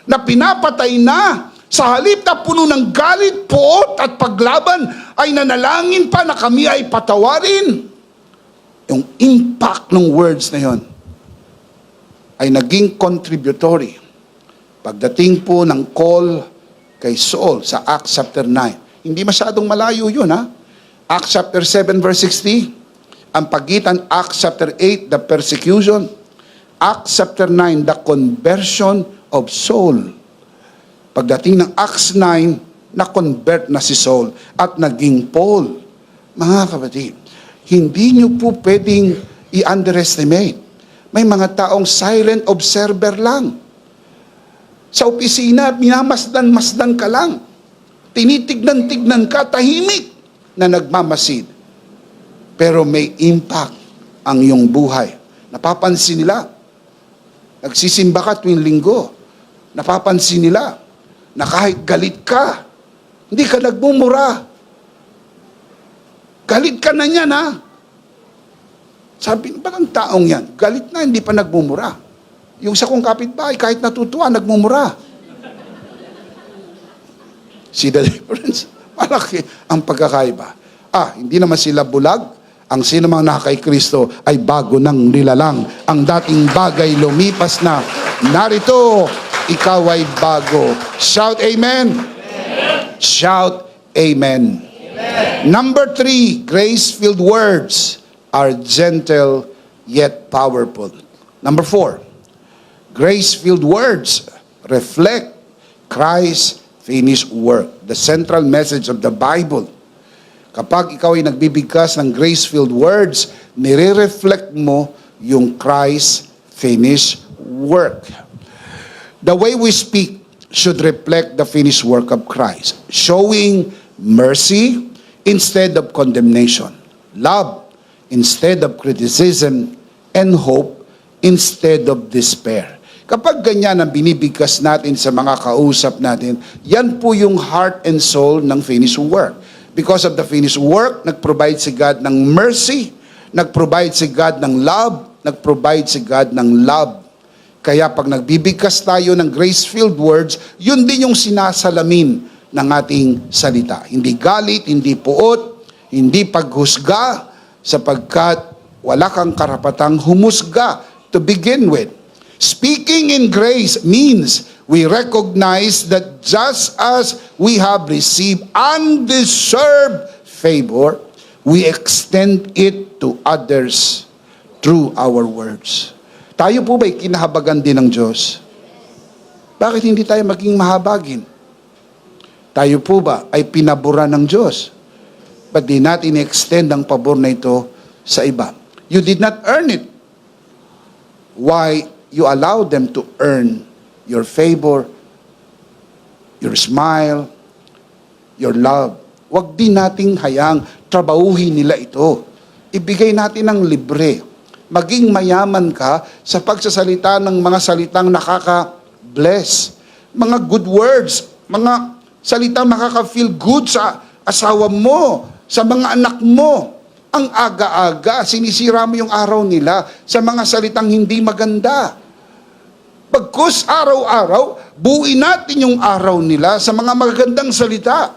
Speaker 1: Na pinapatay na, sa halip na puno ng galit, puot at paglaban, ay nanalangin pa na kami ay patawarin. Yung impact ng words na yon ay naging contributory. Pagdating po ng call kay Saul sa Acts chapter 9, hindi masyadong malayo yun, ha? Acts chapter 7 verse 60, ang pagitan Acts chapter 8, the persecution, Acts chapter 9, the conversion of Saul. Pagdating ng Acts 9, na-convert na si Saul at naging Paul. Mga kapatid, hindi nyo po pwedeng i-underestimate. May mga taong silent observer lang. Sa opisina, minamasdan-masdan ka lang. Tinitignan-tignan ka, tahimik na nagmamasid. Pero may impact ang iyong buhay. Napapansin nila. Nagsisimba ka tuwing linggo. Napapansin nila na kahit galit ka, hindi ka nagmumura. Galit ka na niyan, ha? Sabi, ba't ang taong yan? Galit na, hindi pa nagmumura. Yung sa kong kapitbahay, kahit natutuwa, nagmumura. See the difference? Malaki ang pagkakaiba. Hindi naman sila bulag. Ang sino mang naka kay Kristo ay bago ng nilalang. Ang dating bagay lumipas na. Narito, ikaw ay bago. Shout amen. Amen. Shout amen. Amen. Number 3, grace-filled words are gentle yet powerful. Number 4, grace-filled words reflect Christ's finished work. The central message of the Bible. Kapag ikaw ay nagbibigkas ng grace-filled words, nire-reflect mo yung Christ's finished work. The way we speak should reflect the finished work of Christ, showing mercy instead of condemnation, love instead of criticism, and hope instead of despair. Kapag ganyan ang binibigkas natin sa mga kausap natin, yan po yung heart and soul ng finished work. Because of the finished work, nag-provide si God ng mercy, nag-provide si God ng love, nag-provide si God ng love. Kaya pag nagbibigkas tayo ng grace-filled words, yun din yung sinasalamin ng ating salita. Hindi galit, hindi puot, hindi paghusga, sapagkat wala kang karapatang humusga to begin with. Speaking in grace means we recognize that just as we have received undeserved favor, we extend it to others through our words. Tayo po ba'y kinahabagan din ng Diyos? Bakit hindi tayo maging mahabagin? Tayo po ba ay pinabura ng Diyos? Ba't di natin extend ang pabor na ito sa iba? You did not earn it. Why you allow them to earn your favor, your smile, your love? Huwag din nating hayang trabahuhin nila ito. Ibigay natin ng libre. Maging mayaman ka sa pagsasalita ng mga salitang nakaka-bless. Mga good words, mga salitang makaka-feel good sa asawa mo, sa mga anak mo. Ang aga-aga, sinisira mo yung araw nila sa mga salitang hindi maganda. Pagkus araw-araw, buuin natin yung araw nila sa mga magagandang salita.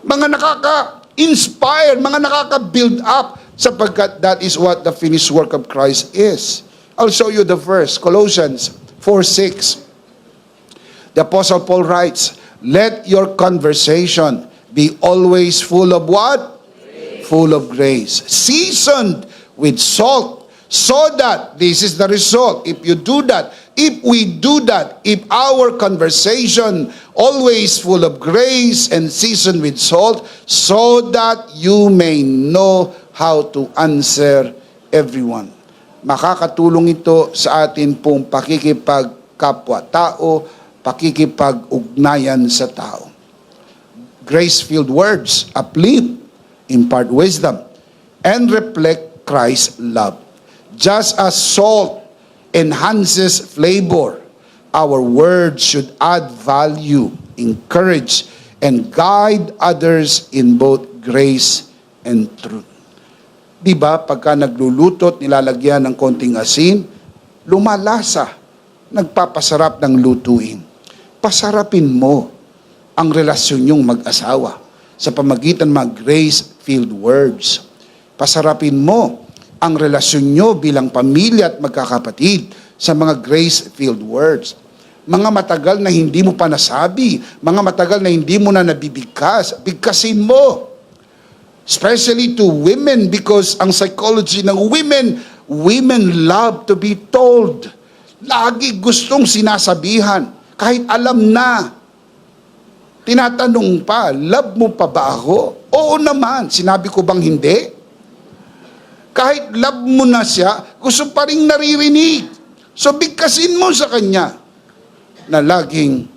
Speaker 1: Mga nakaka-inspire, mga nakaka-build up, sapagkat that is what the finished work of Christ is. I'll show you the verse, Colossians 4:6. The Apostle Paul writes, "Let your conversation be always full of what? Grace. Full of grace, seasoned with salt, so that," this is the result, if you do that, if we do that, if our conversation always full of grace and seasoned with salt, so that you may know how to answer everyone. Makakatulong ito sa atin pong pakikipagkapwa-tao, pakikipag-ugnayan sa tao. Grace-filled words uplift, impart wisdom, and reflect Christ's love. Just as salt enhances flavor, our words should add value, encourage, and guide others in both grace and truth. Diba, pagka naglulutot, nilalagyan ng konting asin, lumalasa, nagpapasarap ng lutuin. Pasarapin mo ang relasyon nyong mag-asawa sa pamagitan ng grace-filled words. Pasarapin mo ang relasyon nyo bilang pamilya at magkakapatid sa mga grace-filled words. Mga matagal na hindi mo pa nasabi, mga matagal na hindi mo na nabibigkas, bigkasin mo. Especially to women, because ang psychology ng women love to be told. Lagi gustong sinasabihan, kahit alam na. Tinatanong pa, love mo pa ba ako? Oo naman, sinabi ko bang hindi? Kahit love mo na siya, gusto pa rin naririnig. So bigkasin mo sa kanya na laging,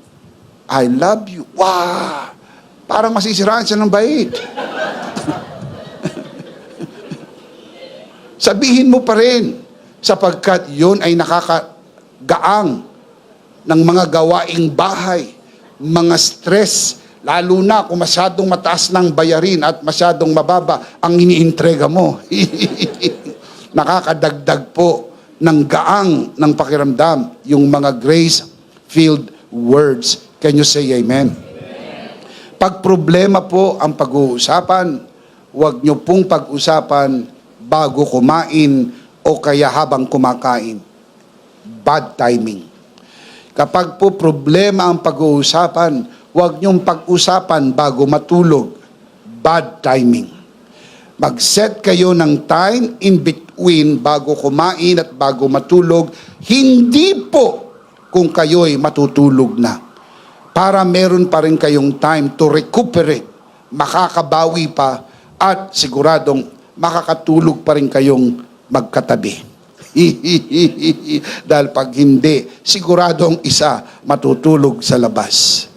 Speaker 1: I love you. Wow! Parang masisiraan siya ng bait. Sabihin mo pa rin, sapagkat yun ay nakakagaang ng mga gawaing bahay, mga stress, lalo na kung masyadong mataas ng bayarin at masyadong mababa ang iniintrega mo. Nakakadagdag po ng gaang ng pakiramdam yung mga grace-filled words. Can you say amen? Pag problema po ang pag-uusapan, huwag nyo pong pag-usapan bago kumain o kaya habang kumakain. Bad timing. Kapag po problema ang pag-uusapan, huwag nyong pag-usapan bago matulog. Bad timing. Mag-set kayo ng time in between bago kumain at bago matulog. Hindi po kung kayo'y matutulog na. Para meron pa rin kayong time to recuperate. Makakabawi pa at siguradong makakatulog pa rin kayong magkatabi. Dahil pag hindi, siguradong isa matutulog sa labas.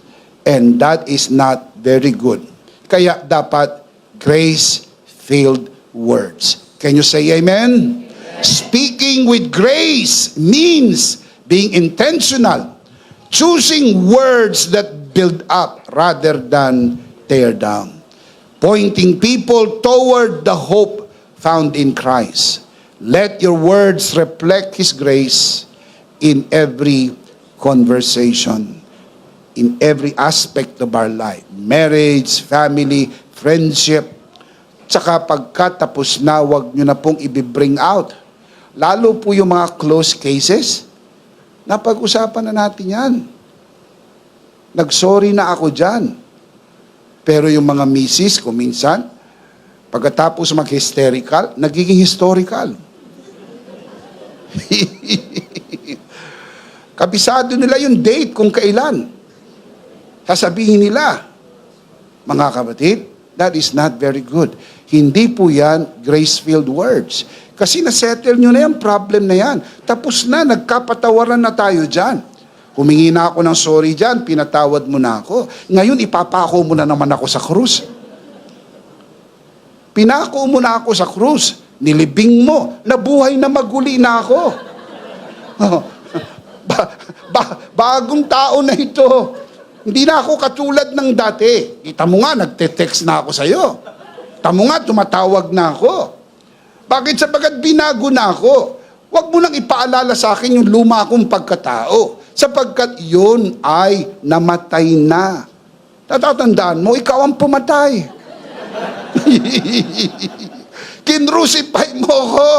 Speaker 1: And that is not very good. Kaya dapat grace-filled words. Can you say amen? Speaking with grace means being intentional, choosing words that build up rather than tear down, pointing people toward the hope found in Christ. Let your words reflect His grace in every conversation, in every aspect of our life. Marriage, family, friendship. Tsaka pagkatapos na, huwag nyo na pong i-bring out. Lalo po yung mga close cases, napag-usapan na natin yan. Nag-sorry na ako dyan. Pero yung mga misis ko minsan, pagkatapos mag-hysterical, nagiging historical. Kabisado nila yung date kung kailan. Sasabihin nila, mga kapatid, that is not very good. Hindi po yan grace-filled words. Kasi nasettle nyo na yung problem na yan. Tapos na, nagkapatawaran na tayo dyan. Humingi na ako ng sorry dyan, pinatawad mo na ako. Ngayon, ipapako mo na naman ako sa krus. Pinako mo na ako sa krus. Nilibing mo. Nabuhay na maguli na ako. Bagong tao na ito. Hindi na ako katulad ng dati. Kita mo nga, nagte-text na ako sa'yo. Kita mo nga, tumatawag na ako. Bakit? Sapagat binago na ako. Huwag mo nang ipaalala sa akin yung luma kong pagkatao. Sapagkat yun ay namatay na. Natatandaan mo, ikaw ang pumatay. Kinrusify mo ko.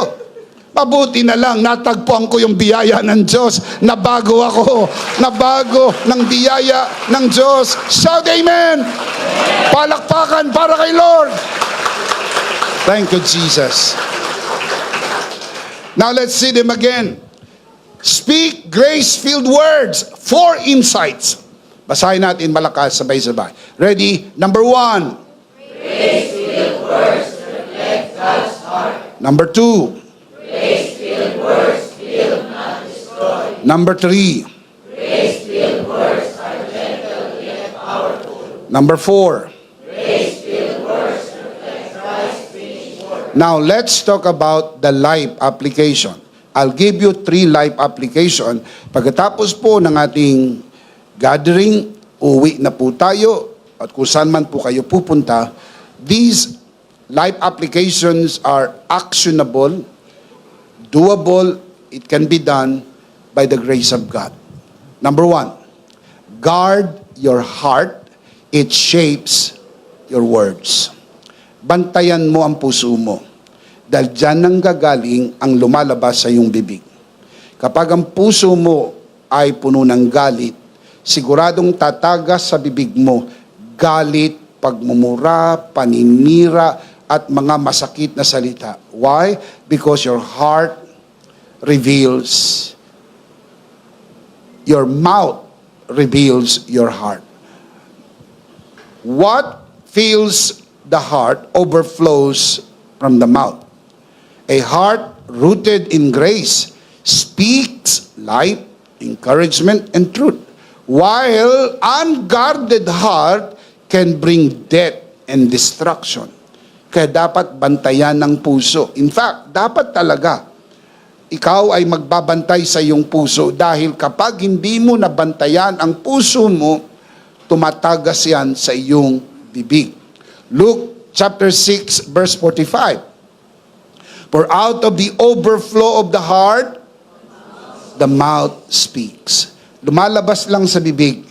Speaker 1: Mabuti na lang, natagpuan ko yung biyaya ng Diyos. Nabago ako. Nabago ng biyaya ng Diyos. Shout amen! Palakpakan para kay Lord. Thank you, Jesus. Now let's see them again. Speak grace-filled words. 4 insights. Basahin natin malakas, sabay-sabay. Ready? Number 1.
Speaker 2: Grace-filled words reflect God's heart.
Speaker 1: Number 2.
Speaker 2: Grace-filled words will not destroy.
Speaker 1: Number 3.
Speaker 2: Grace-filled words are gentle yet powerful.
Speaker 1: Number 4.
Speaker 2: Grace-filled words reflect Christ's finished work.
Speaker 1: Now let's talk about the life application. I'll give you 3 life application. Pagkatapos po ng ating gathering, uwi na po tayo at kung saan man po kayo pupunta. These life applications are actionable, doable, it can be done by the grace of God. Number 1, guard your heart. It shapes your words. Bantayan mo ang puso mo. Dahil dyan nang gagaling ang lumalabas sa iyong bibig. Kapag ang puso mo ay puno ng galit, siguradong tatagas sa bibig mo galit, pagmumura, paninira, at mga masakit na salita. Why? Because your heart reveals, your mouth reveals your heart. What fills the heart overflows from the mouth. A heart rooted in grace speaks life, encouragement, and truth. While unguarded heart can bring death and destruction. Kaya dapat bantayan ng puso. In fact, dapat talaga ikaw ay magbabantay sa iyong puso dahil kapag hindi mo nabantayan ang puso mo, tumatagas yan sa iyong bibig. Luke chapter 6 verse 45. For out of the overflow of the heart, the mouth speaks. Lumalabas lang sa bibig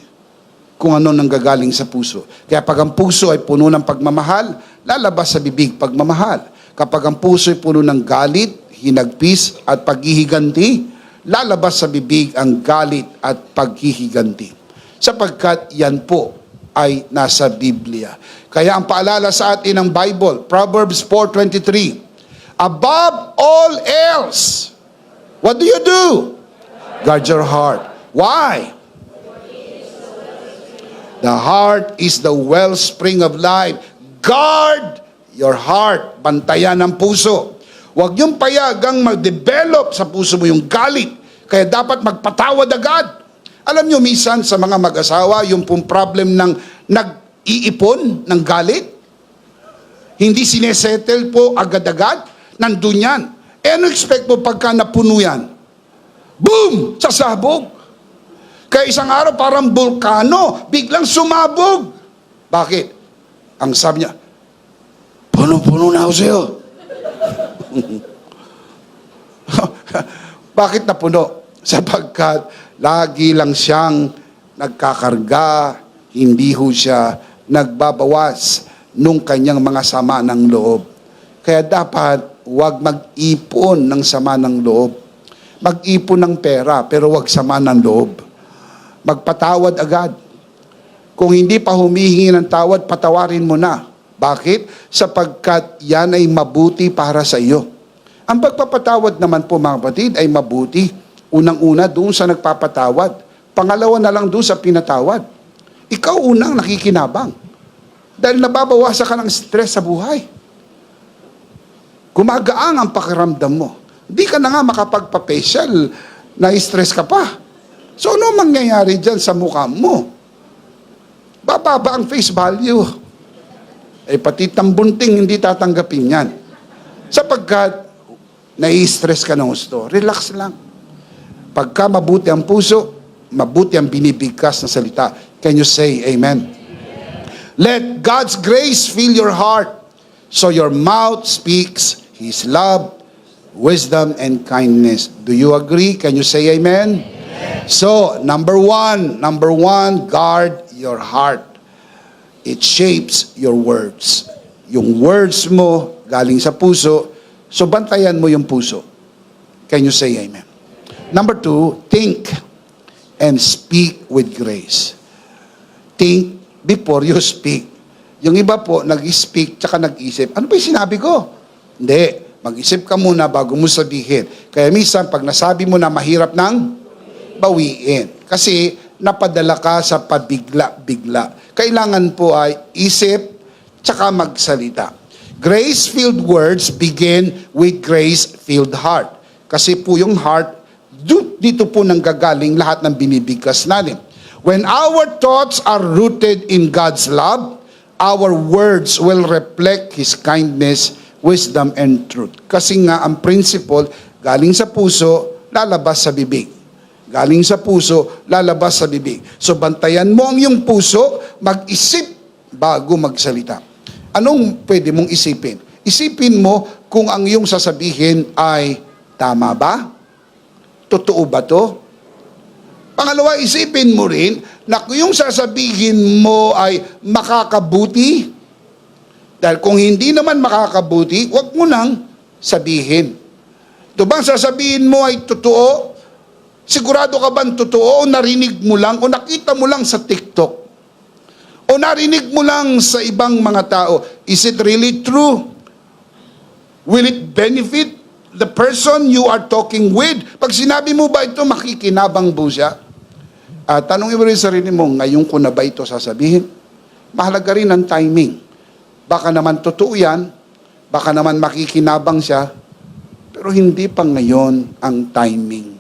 Speaker 1: kung ano nanggagaling sa puso. Kaya pag ang puso ay puno ng pagmamahal, lalabas sa bibig pagmamahal. Kapag ang puso ay puno ng galit, hinagpis at paghihiganti, lalabas sa bibig ang galit at paghihiganti. Sapagkat yan po ay nasa Biblia. Kaya ang paalala sa atin ng Bible, Proverbs 4:23, above all else, what do you do? Guard your heart. Why? The heart is the wellspring of life. Guard your heart. Bantayan ang puso. Huwag niyong payagang mag-develop sa puso mo yung galit. Kaya dapat magpatawad agad. Alam niyo, minsan sa mga mag-asawa, yung pong problem ng nag-iipon ng galit, hindi sinesettle po agad-agad, nandun yan. Ano expect mo pagka napuno yan? Boom! Sasabog. Kaya isang araw parang bulkano, biglang sumabog. Bakit? Ang sabi niya, puno-puno na ako sa'yo. Bakit napuno? Sapagkat lagi lang siyang nagkakarga, hindi ho siya nagbabawas nung kanyang mga sama ng loob. Kaya dapat huwag mag-ipon ng sama ng loob. Mag-ipon ng pera, pero huwag sama ng loob. Magpatawad agad. Kung hindi pa humihingi ng tawad, patawarin mo na. Bakit? Sapagkat yan ay mabuti para sa iyo. Ang pagpapatawad naman po mga kapatid ay mabuti. Unang-una doon sa nagpapatawad. Pangalawa na lang doon sa pinatawad. Ikaw unang nakikinabang. Dahil nababawasan ka ng stress sa buhay. Gumagaang ang pakiramdam mo. Hindi ka na nga makapagpa-facial, na-stress ka pa. So ano mangyayari dyan sa mukha mo? Bababa ang face value. Eh pati tambunting hindi tatanggapin yan. Sapagkat nai-stress ka ng gusto, relax lang. Pagka mabuti ang puso, mabuti ang binibigkas na salita. Can you say amen? Let God's grace fill your heart so your mouth speaks His love, wisdom, and kindness. Do you agree? Can you say amen? So, number one, guard your heart. It shapes your words. Yung words mo galing sa puso, so bantayan mo yung puso. Can you say amen? Number two, think and speak with grace. Think before you speak. Yung iba po, nag-speak tsaka nag-isip. Ano ba yung sinabi ko? Hindi. Mag-isip ka muna bago mo sabihin. Kaya minsan, pag nasabi mo na mahirap nang bawiin. Kasi napadala ka sa pabigla-bigla. Kailangan po ay isip tsaka magsalita. Grace-filled words begin with grace-filled heart. Kasi po yung heart, dito po nanggagaling lahat ng binibigkas natin. When our thoughts are rooted in God's love, our words will reflect His kindness, wisdom, and truth. Kasi nga ang principle, galing sa puso, lalabas sa bibig. Galing sa puso, lalabas sa bibig. So bantayan mo ang iyong puso, mag-isip bago magsalita. Anong pwede mong isipin? Isipin mo kung ang iyong sasabihin ay tama ba? Totoo ba to? Pangalawa, isipin mo rin na kung yung sasabihin mo ay makakabuti. Dahil kung hindi naman makakabuti, huwag mo nang sabihin. Ito bang sasabihin mo ay totoo? Sigurado ka ba totoo o narinig mo lang o nakita mo lang sa TikTok? O narinig mo lang sa ibang mga tao? Is it really true? Will it benefit the person you are talking with? Pag sinabi mo ba ito, makikinabang po siya? Tanongin mo rin sarili mo, ngayon ko na ba ito sasabihin? Mahalaga rin ang timing. Baka naman totoo yan, baka naman makikinabang siya, pero hindi pa ngayon ang timing.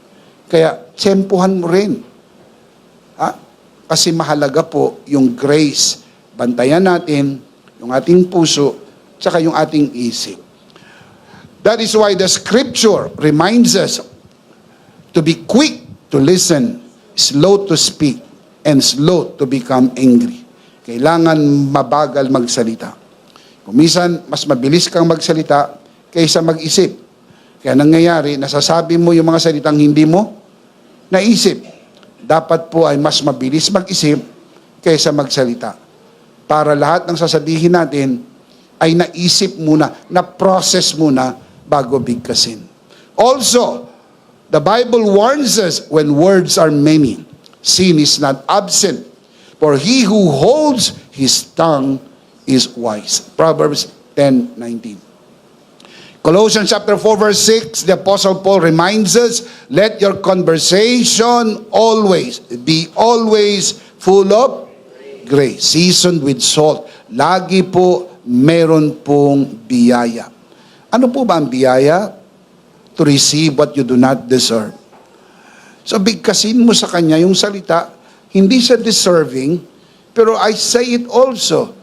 Speaker 1: Kaya, tsempuhan mo rin. Kasi mahalaga po yung grace. Bantayan natin yung ating puso tsaka yung ating isip. That is why the scripture reminds us to be quick to listen, slow to speak, and slow to become angry. Kailangan mabagal magsalita. Kung minsan, mas mabilis kang magsalita kaysa mag-isip. Kaya nangyayari, nasasabi mo yung mga salitang hindi mo naisip. Dapat po ay mas mabilis mag-isip kaysa magsalita. Para lahat ng sasabihin natin ay naisip muna, na-process muna bago bigkasin. Also, the Bible warns us when words are many, sin is not absent. For he who holds his tongue is wise. Proverbs 10:19. Colossians chapter 4 verse 6, the Apostle Paul reminds us, let your conversation always be full of grace, seasoned with salt. Lagi po meron pong biyaya. Ano po ba ang biyaya? To receive what you do not deserve. So bigkasin mo sa kanya yung salita, hindi siya deserving, pero I say it also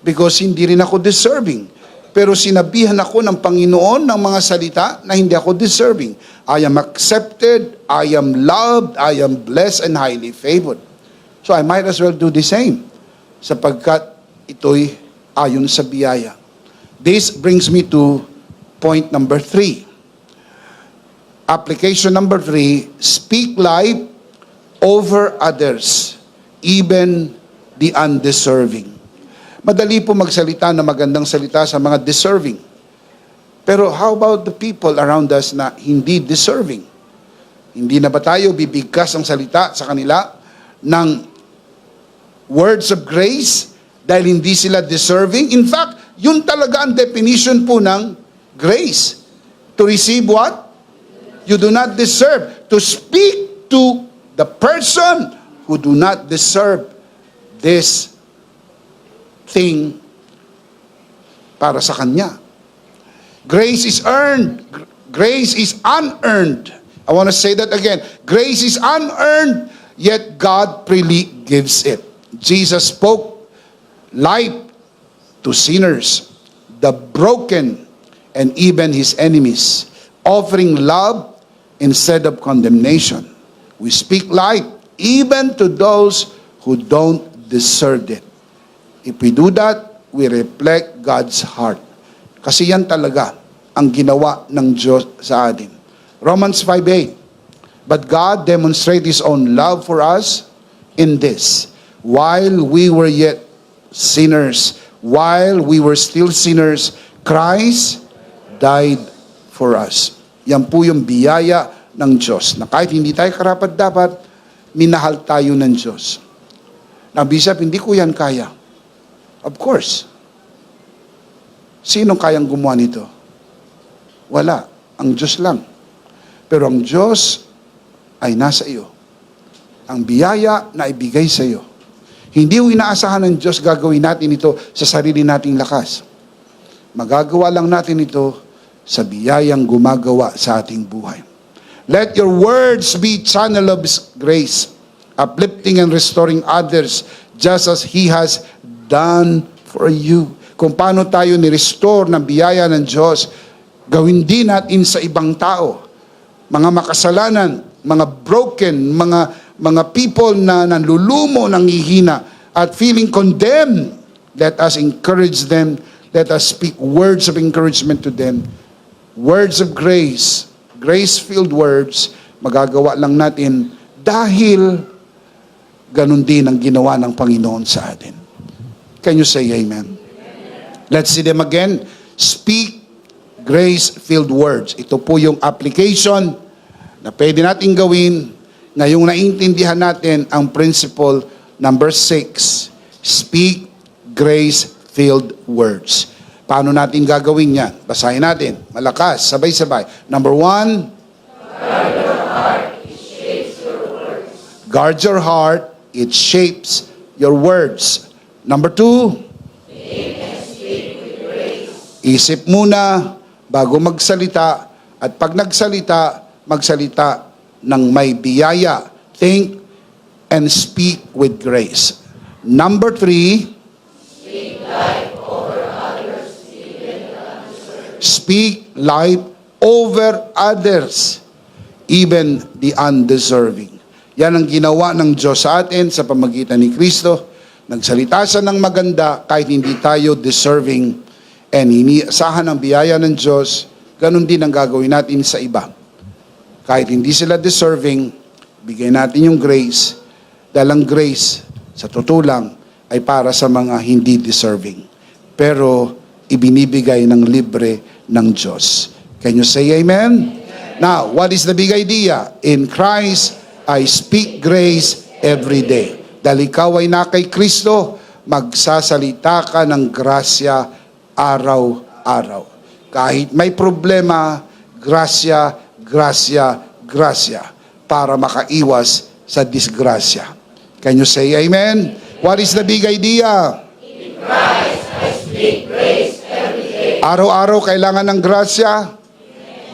Speaker 1: because hindi rin ako deserving. Pero sinabihan ako ng Panginoon ng mga salita na hindi ako deserving. I am accepted, I am loved, I am blessed and highly favored. So I might as well do the same sapagkat ito'y ayon sa biyaya. This brings me to point number 3. Application number 3, speak life over others, even the undeserving. Madali po magsalita na magandang salita sa mga deserving. Pero how about the people around us na hindi deserving? Hindi na ba tayo bibigkas ang salita sa kanila ng words of grace dahil hindi sila deserving? In fact, yun talaga ang definition po ng grace. To receive what? You do not deserve. To speak to the person who do not deserve this thing para sa kanya. Grace is earned. Grace is unearned. I want to say that again. Grace is unearned, yet God freely gives it. Jesus spoke life to sinners, the broken, and even his enemies, offering love instead of condemnation. We speak life even to those who don't deserve it. If we do that, we reflect God's heart. Kasi yan talaga ang ginawa ng Diyos sa atin. Romans 5:8. But God demonstrated His own love for us in this. While we were yet sinners, while we were still sinners, Christ died for us. Yan po yung biyaya ng Diyos. Na kahit hindi tayo karapat-dapat, minahal tayo ng Diyos. Na Bishop, hindi ko yan kaya. Of course. Sino kayang gumawa nito? Wala. Ang Diyos lang. Pero ang Diyos ay nasa iyo. Ang biyaya na ibigay sa iyo. Hindi yung inaasahan ng Diyos gagawin natin ito sa sarili nating lakas. Magagawa lang natin ito sa biyayang gumagawa sa ating buhay. Let your words be channel of grace, uplifting and restoring others just as He has done for you. Kung paano tayo ni-restore ng biyaya ng Diyos, gawin din natin sa ibang tao. Mga makasalanan, mga broken, mga people na nanlulumo, nanghihina, at feeling condemned. Let us encourage them. Let us speak words of encouragement to them. Words of grace, grace-filled words, magagawa lang natin dahil ganun din ang ginawa ng Panginoon sa atin. Can you say amen? Let's see them again. Speak grace-filled words. Ito po yung application na pwede natin gawin ngayong naintindihan natin ang principle number 6. Speak grace-filled words. Paano natin gagawin yan? Basahin natin. Malakas, sabay-sabay. Number 1.
Speaker 2: Guard your heart, it shapes your words.
Speaker 1: Guard your heart, it shapes your words. Number 2.
Speaker 2: Think and speak with grace.
Speaker 1: Isip muna bago magsalita, at pag nagsalita, magsalita ng may biyaya. Think and speak with grace. Number 3.
Speaker 2: Speak life over others, even
Speaker 1: speak life over others, even the undeserving. Yan ang ginawa ng Diyos sa atin sa pamagitan ni Kristo. Nagsalita siya ng maganda kahit hindi tayo deserving, and iniasahan ang biyaya ng Diyos. Ganon din ang gagawin natin sa iba. Kahit hindi sila deserving, bigay natin yung grace. Dahil ang grace, sa totoo lang, ay para sa mga hindi deserving. Pero ibinibigay ng libre ng Diyos. Can you say amen? Now, what is the big idea? In Christ, I speak grace every day. Dahil ikaw ay na kay Kristo, magsasalita ka ng grasya araw-araw. Kahit may problema, grasya, grasya, grasya, para makaiwas sa disgrasya. Can you say amen? What is the big idea?
Speaker 2: In Christ, I speak grace every day.
Speaker 1: Araw-araw kailangan ng grasya,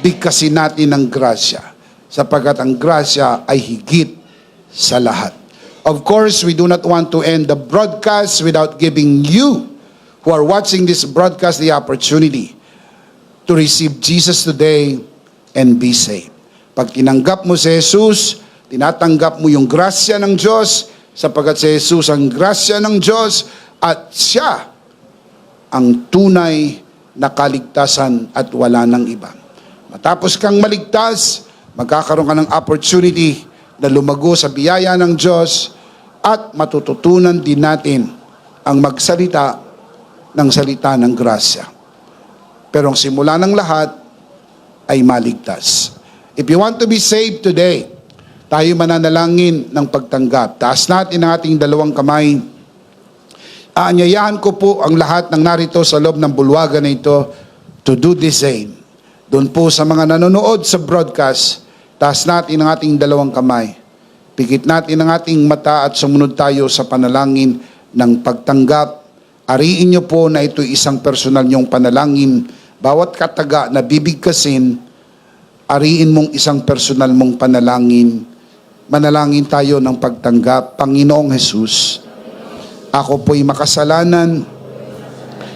Speaker 1: bigkasin natin ng grasya, sapagkat ang grasya ay higit sa lahat. Of course, we do not want to end the broadcast without giving you, who are watching this broadcast, the opportunity to receive Jesus today and be saved. Pag tinanggap mo si Jesus, tinatanggap mo yung grasya ng Diyos, sapagkat si Jesus ang grasya ng Diyos at siya ang tunay na kaligtasan at wala ng iba. Matapos kang maligtas, magkakaroon ka ng opportunity na lumago sa biyaya ng Diyos at matututunan din natin ang magsalita ng salita ng grasya. Pero ang simula ng lahat ay maligtas. If you want to be saved today, tayo mananalangin ng pagtanggap. Taas natin ang ating dalawang kamay. Aanyayahan ko po ang lahat ng narito sa loob ng bulwagan na ito to do the same. Doon po sa mga nanonood sa broadcast, taas natin ang ating dalawang kamay. Pikit natin ang ating mata at sumunod tayo sa panalangin ng pagtanggap. Ariin niyo po na ito isang personal niyong panalangin. Bawat kataga na bibigkasin, ariin mong isang personal mong panalangin. Manalangin tayo ng pagtanggap. Panginoong Jesus, ako po'y makasalanan.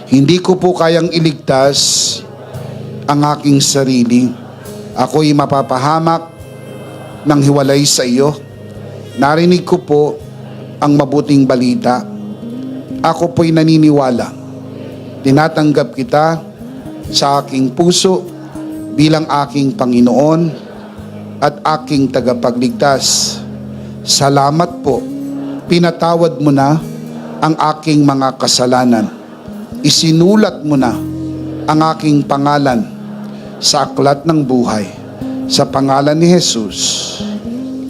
Speaker 1: Hindi ko po kayang iligtas ang aking sarili. Ako'y mapapahamak ng hiwalay sa iyo. Narinig ko po ang mabuting balita. Ako po'y naniniwala. Tinatanggap kita sa aking puso bilang aking Panginoon at aking tagapagligtas. Salamat po. Pinatawad mo na ang aking mga kasalanan. Isinulat mo na ang aking pangalan sa aklat ng buhay. Sa pangalan ni Jesus.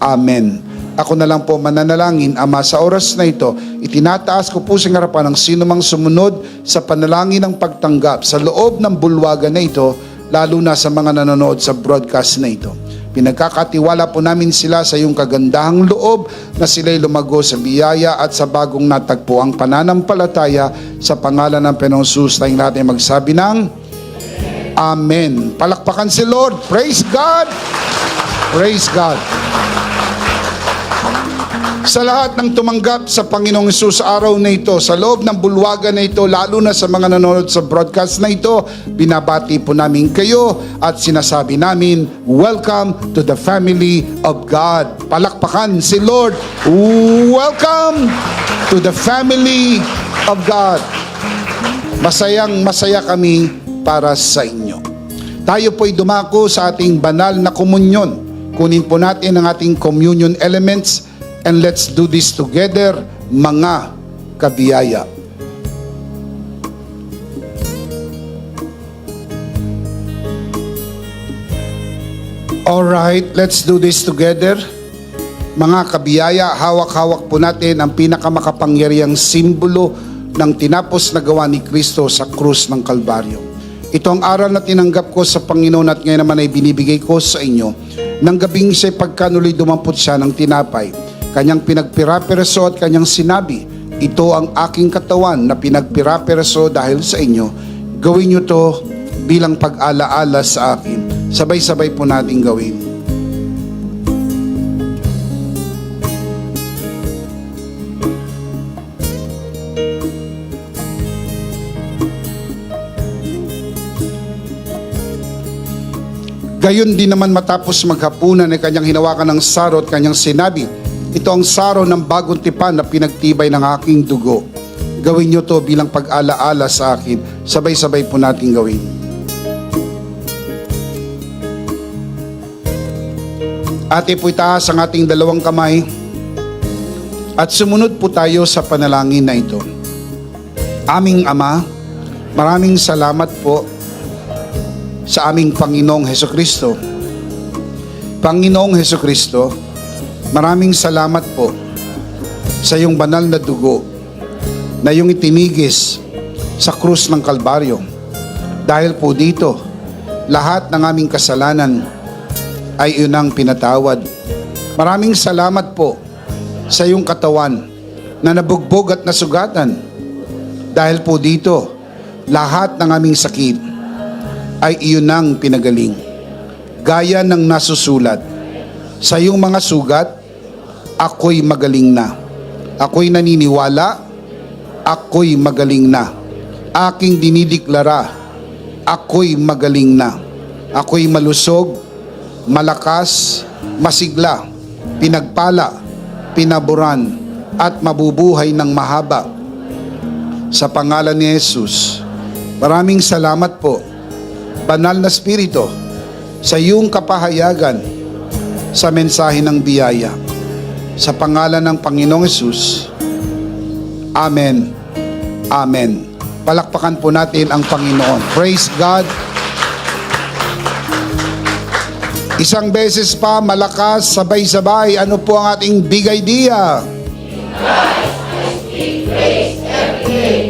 Speaker 1: Amen. Ako na lang po mananalangin, Ama, sa oras na ito, itinataas ko po sa harapan ng sino mang sumunod sa panalangin ng pagtanggap sa loob ng bulwagan na ito, lalo na sa mga nanonood sa broadcast na ito. Pinagkakatiwala po namin sila sa iyong kagandahang loob na sila'y lumago sa biyaya at sa bagong natagpo ang pananampalataya sa pangalan ng Panginoong Jesus. Tayong natin magsabi ng Amen. Palakpakan si Lord. Praise God. Praise God. Sa lahat ng tumanggap sa Panginoong Hesus araw na ito, sa loob ng bulwagan na ito, lalo na sa mga nanonood sa broadcast na ito, binabati po namin kayo at sinasabi namin, welcome to the family of God. Palakpakan si Lord. Welcome to the family of God. Masayang masaya kami para sa inyo. Tayo po'y dumako sa ating banal na komunyon. Kunin po natin ang ating communion elements and let's do this together, mga kabiyaya. Alright, let's do this together. Mga kabiyaya, hawak-hawak po natin ang pinakamakapangyarihang simbolo ng tinapos na gawa ni Kristo sa krus ng Kalbaryo. Ito ang aral na tinanggap ko sa Panginoon at ngayon naman ay binibigay ko sa inyo. Nang gabing siya'y pagkanuloy dumampot siya ng tinapay, kanyang pinagpira-piraso at kanyang sinabi, ito ang aking katawan na pinagpira-piraso dahil sa inyo. Gawin niyo to bilang pag-alaala sa akin. Sabay-sabay po natin gawin. Gayon din naman matapos maghapunan ay kanyang hinawakan ng saro at kanyang sinabi, ito ang saro ng bagong tipan na pinagtibay ng aking dugo. Gawin niyo to bilang pag-alaala sa akin. Sabay-sabay po natin gawin. At po itaas ang ating dalawang kamay at sumunod po tayo sa panalangin na ito. Aming Ama, maraming salamat po sa aming Panginoong Hesukristo. Panginoong Hesukristo, maraming salamat po sa iyong banal na dugo na iyong itinigis sa krus ng Kalbaryo. Dahil po dito, lahat ng aming kasalanan ay iyong pinatawad. Maraming salamat po sa iyong katawan na nabugbog at nasugatan. Dahil po dito, lahat ng aming sakit ay iyong pinagaling. Gaya ng nasusulat, sa iyong mga sugat, ako'y magaling na. Ako'y naniniwala, ako'y magaling na. Aking dinideklara, ako'y magaling na. Ako'y malusog, malakas, masigla, pinagpala, pinaboran, at mabubuhay ng mahaba. Sa pangalan ni Jesus, maraming salamat po, Banal na Espiritu, sa iyong kapahayagan sa mensahe ng biyaya. Sa pangalan ng Panginoong Jesus, Amen. Amen. Palakpakan po natin ang Panginoon. Praise God. Isang beses pa, malakas, sabay-sabay. Ano po ang ating big idea?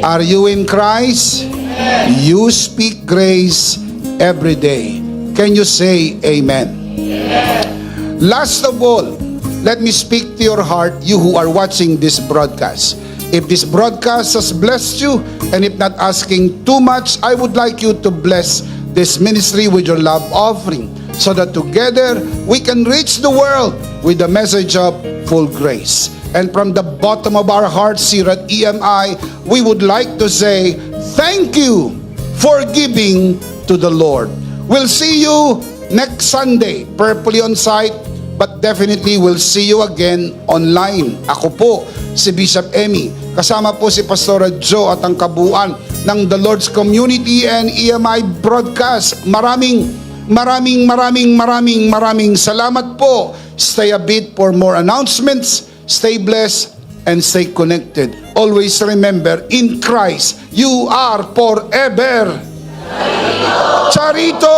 Speaker 1: Are you in Christ? You speak grace every day. Can you say amen? Last of all, let me speak to your heart, you who are watching this broadcast. If this broadcast has blessed you, and if not asking too much, I would like you to bless this ministry with your love offering, so that together we can reach the world with the message of full grace. And from the bottom of our hearts here at EMI, we would like to say, thank you for giving to the Lord. We'll see you next Sunday, prayerfully on site, but definitely we'll see you again online. Ako po, si Bishop Emmy. Kasama po si Pastora Joe at ang kabuuan ng The Lord's Community and EMI Broadcast. Maraming salamat po. Stay a bit for more announcements. Stay blessed and stay connected. Always remember, in Christ, you are forever. Charito!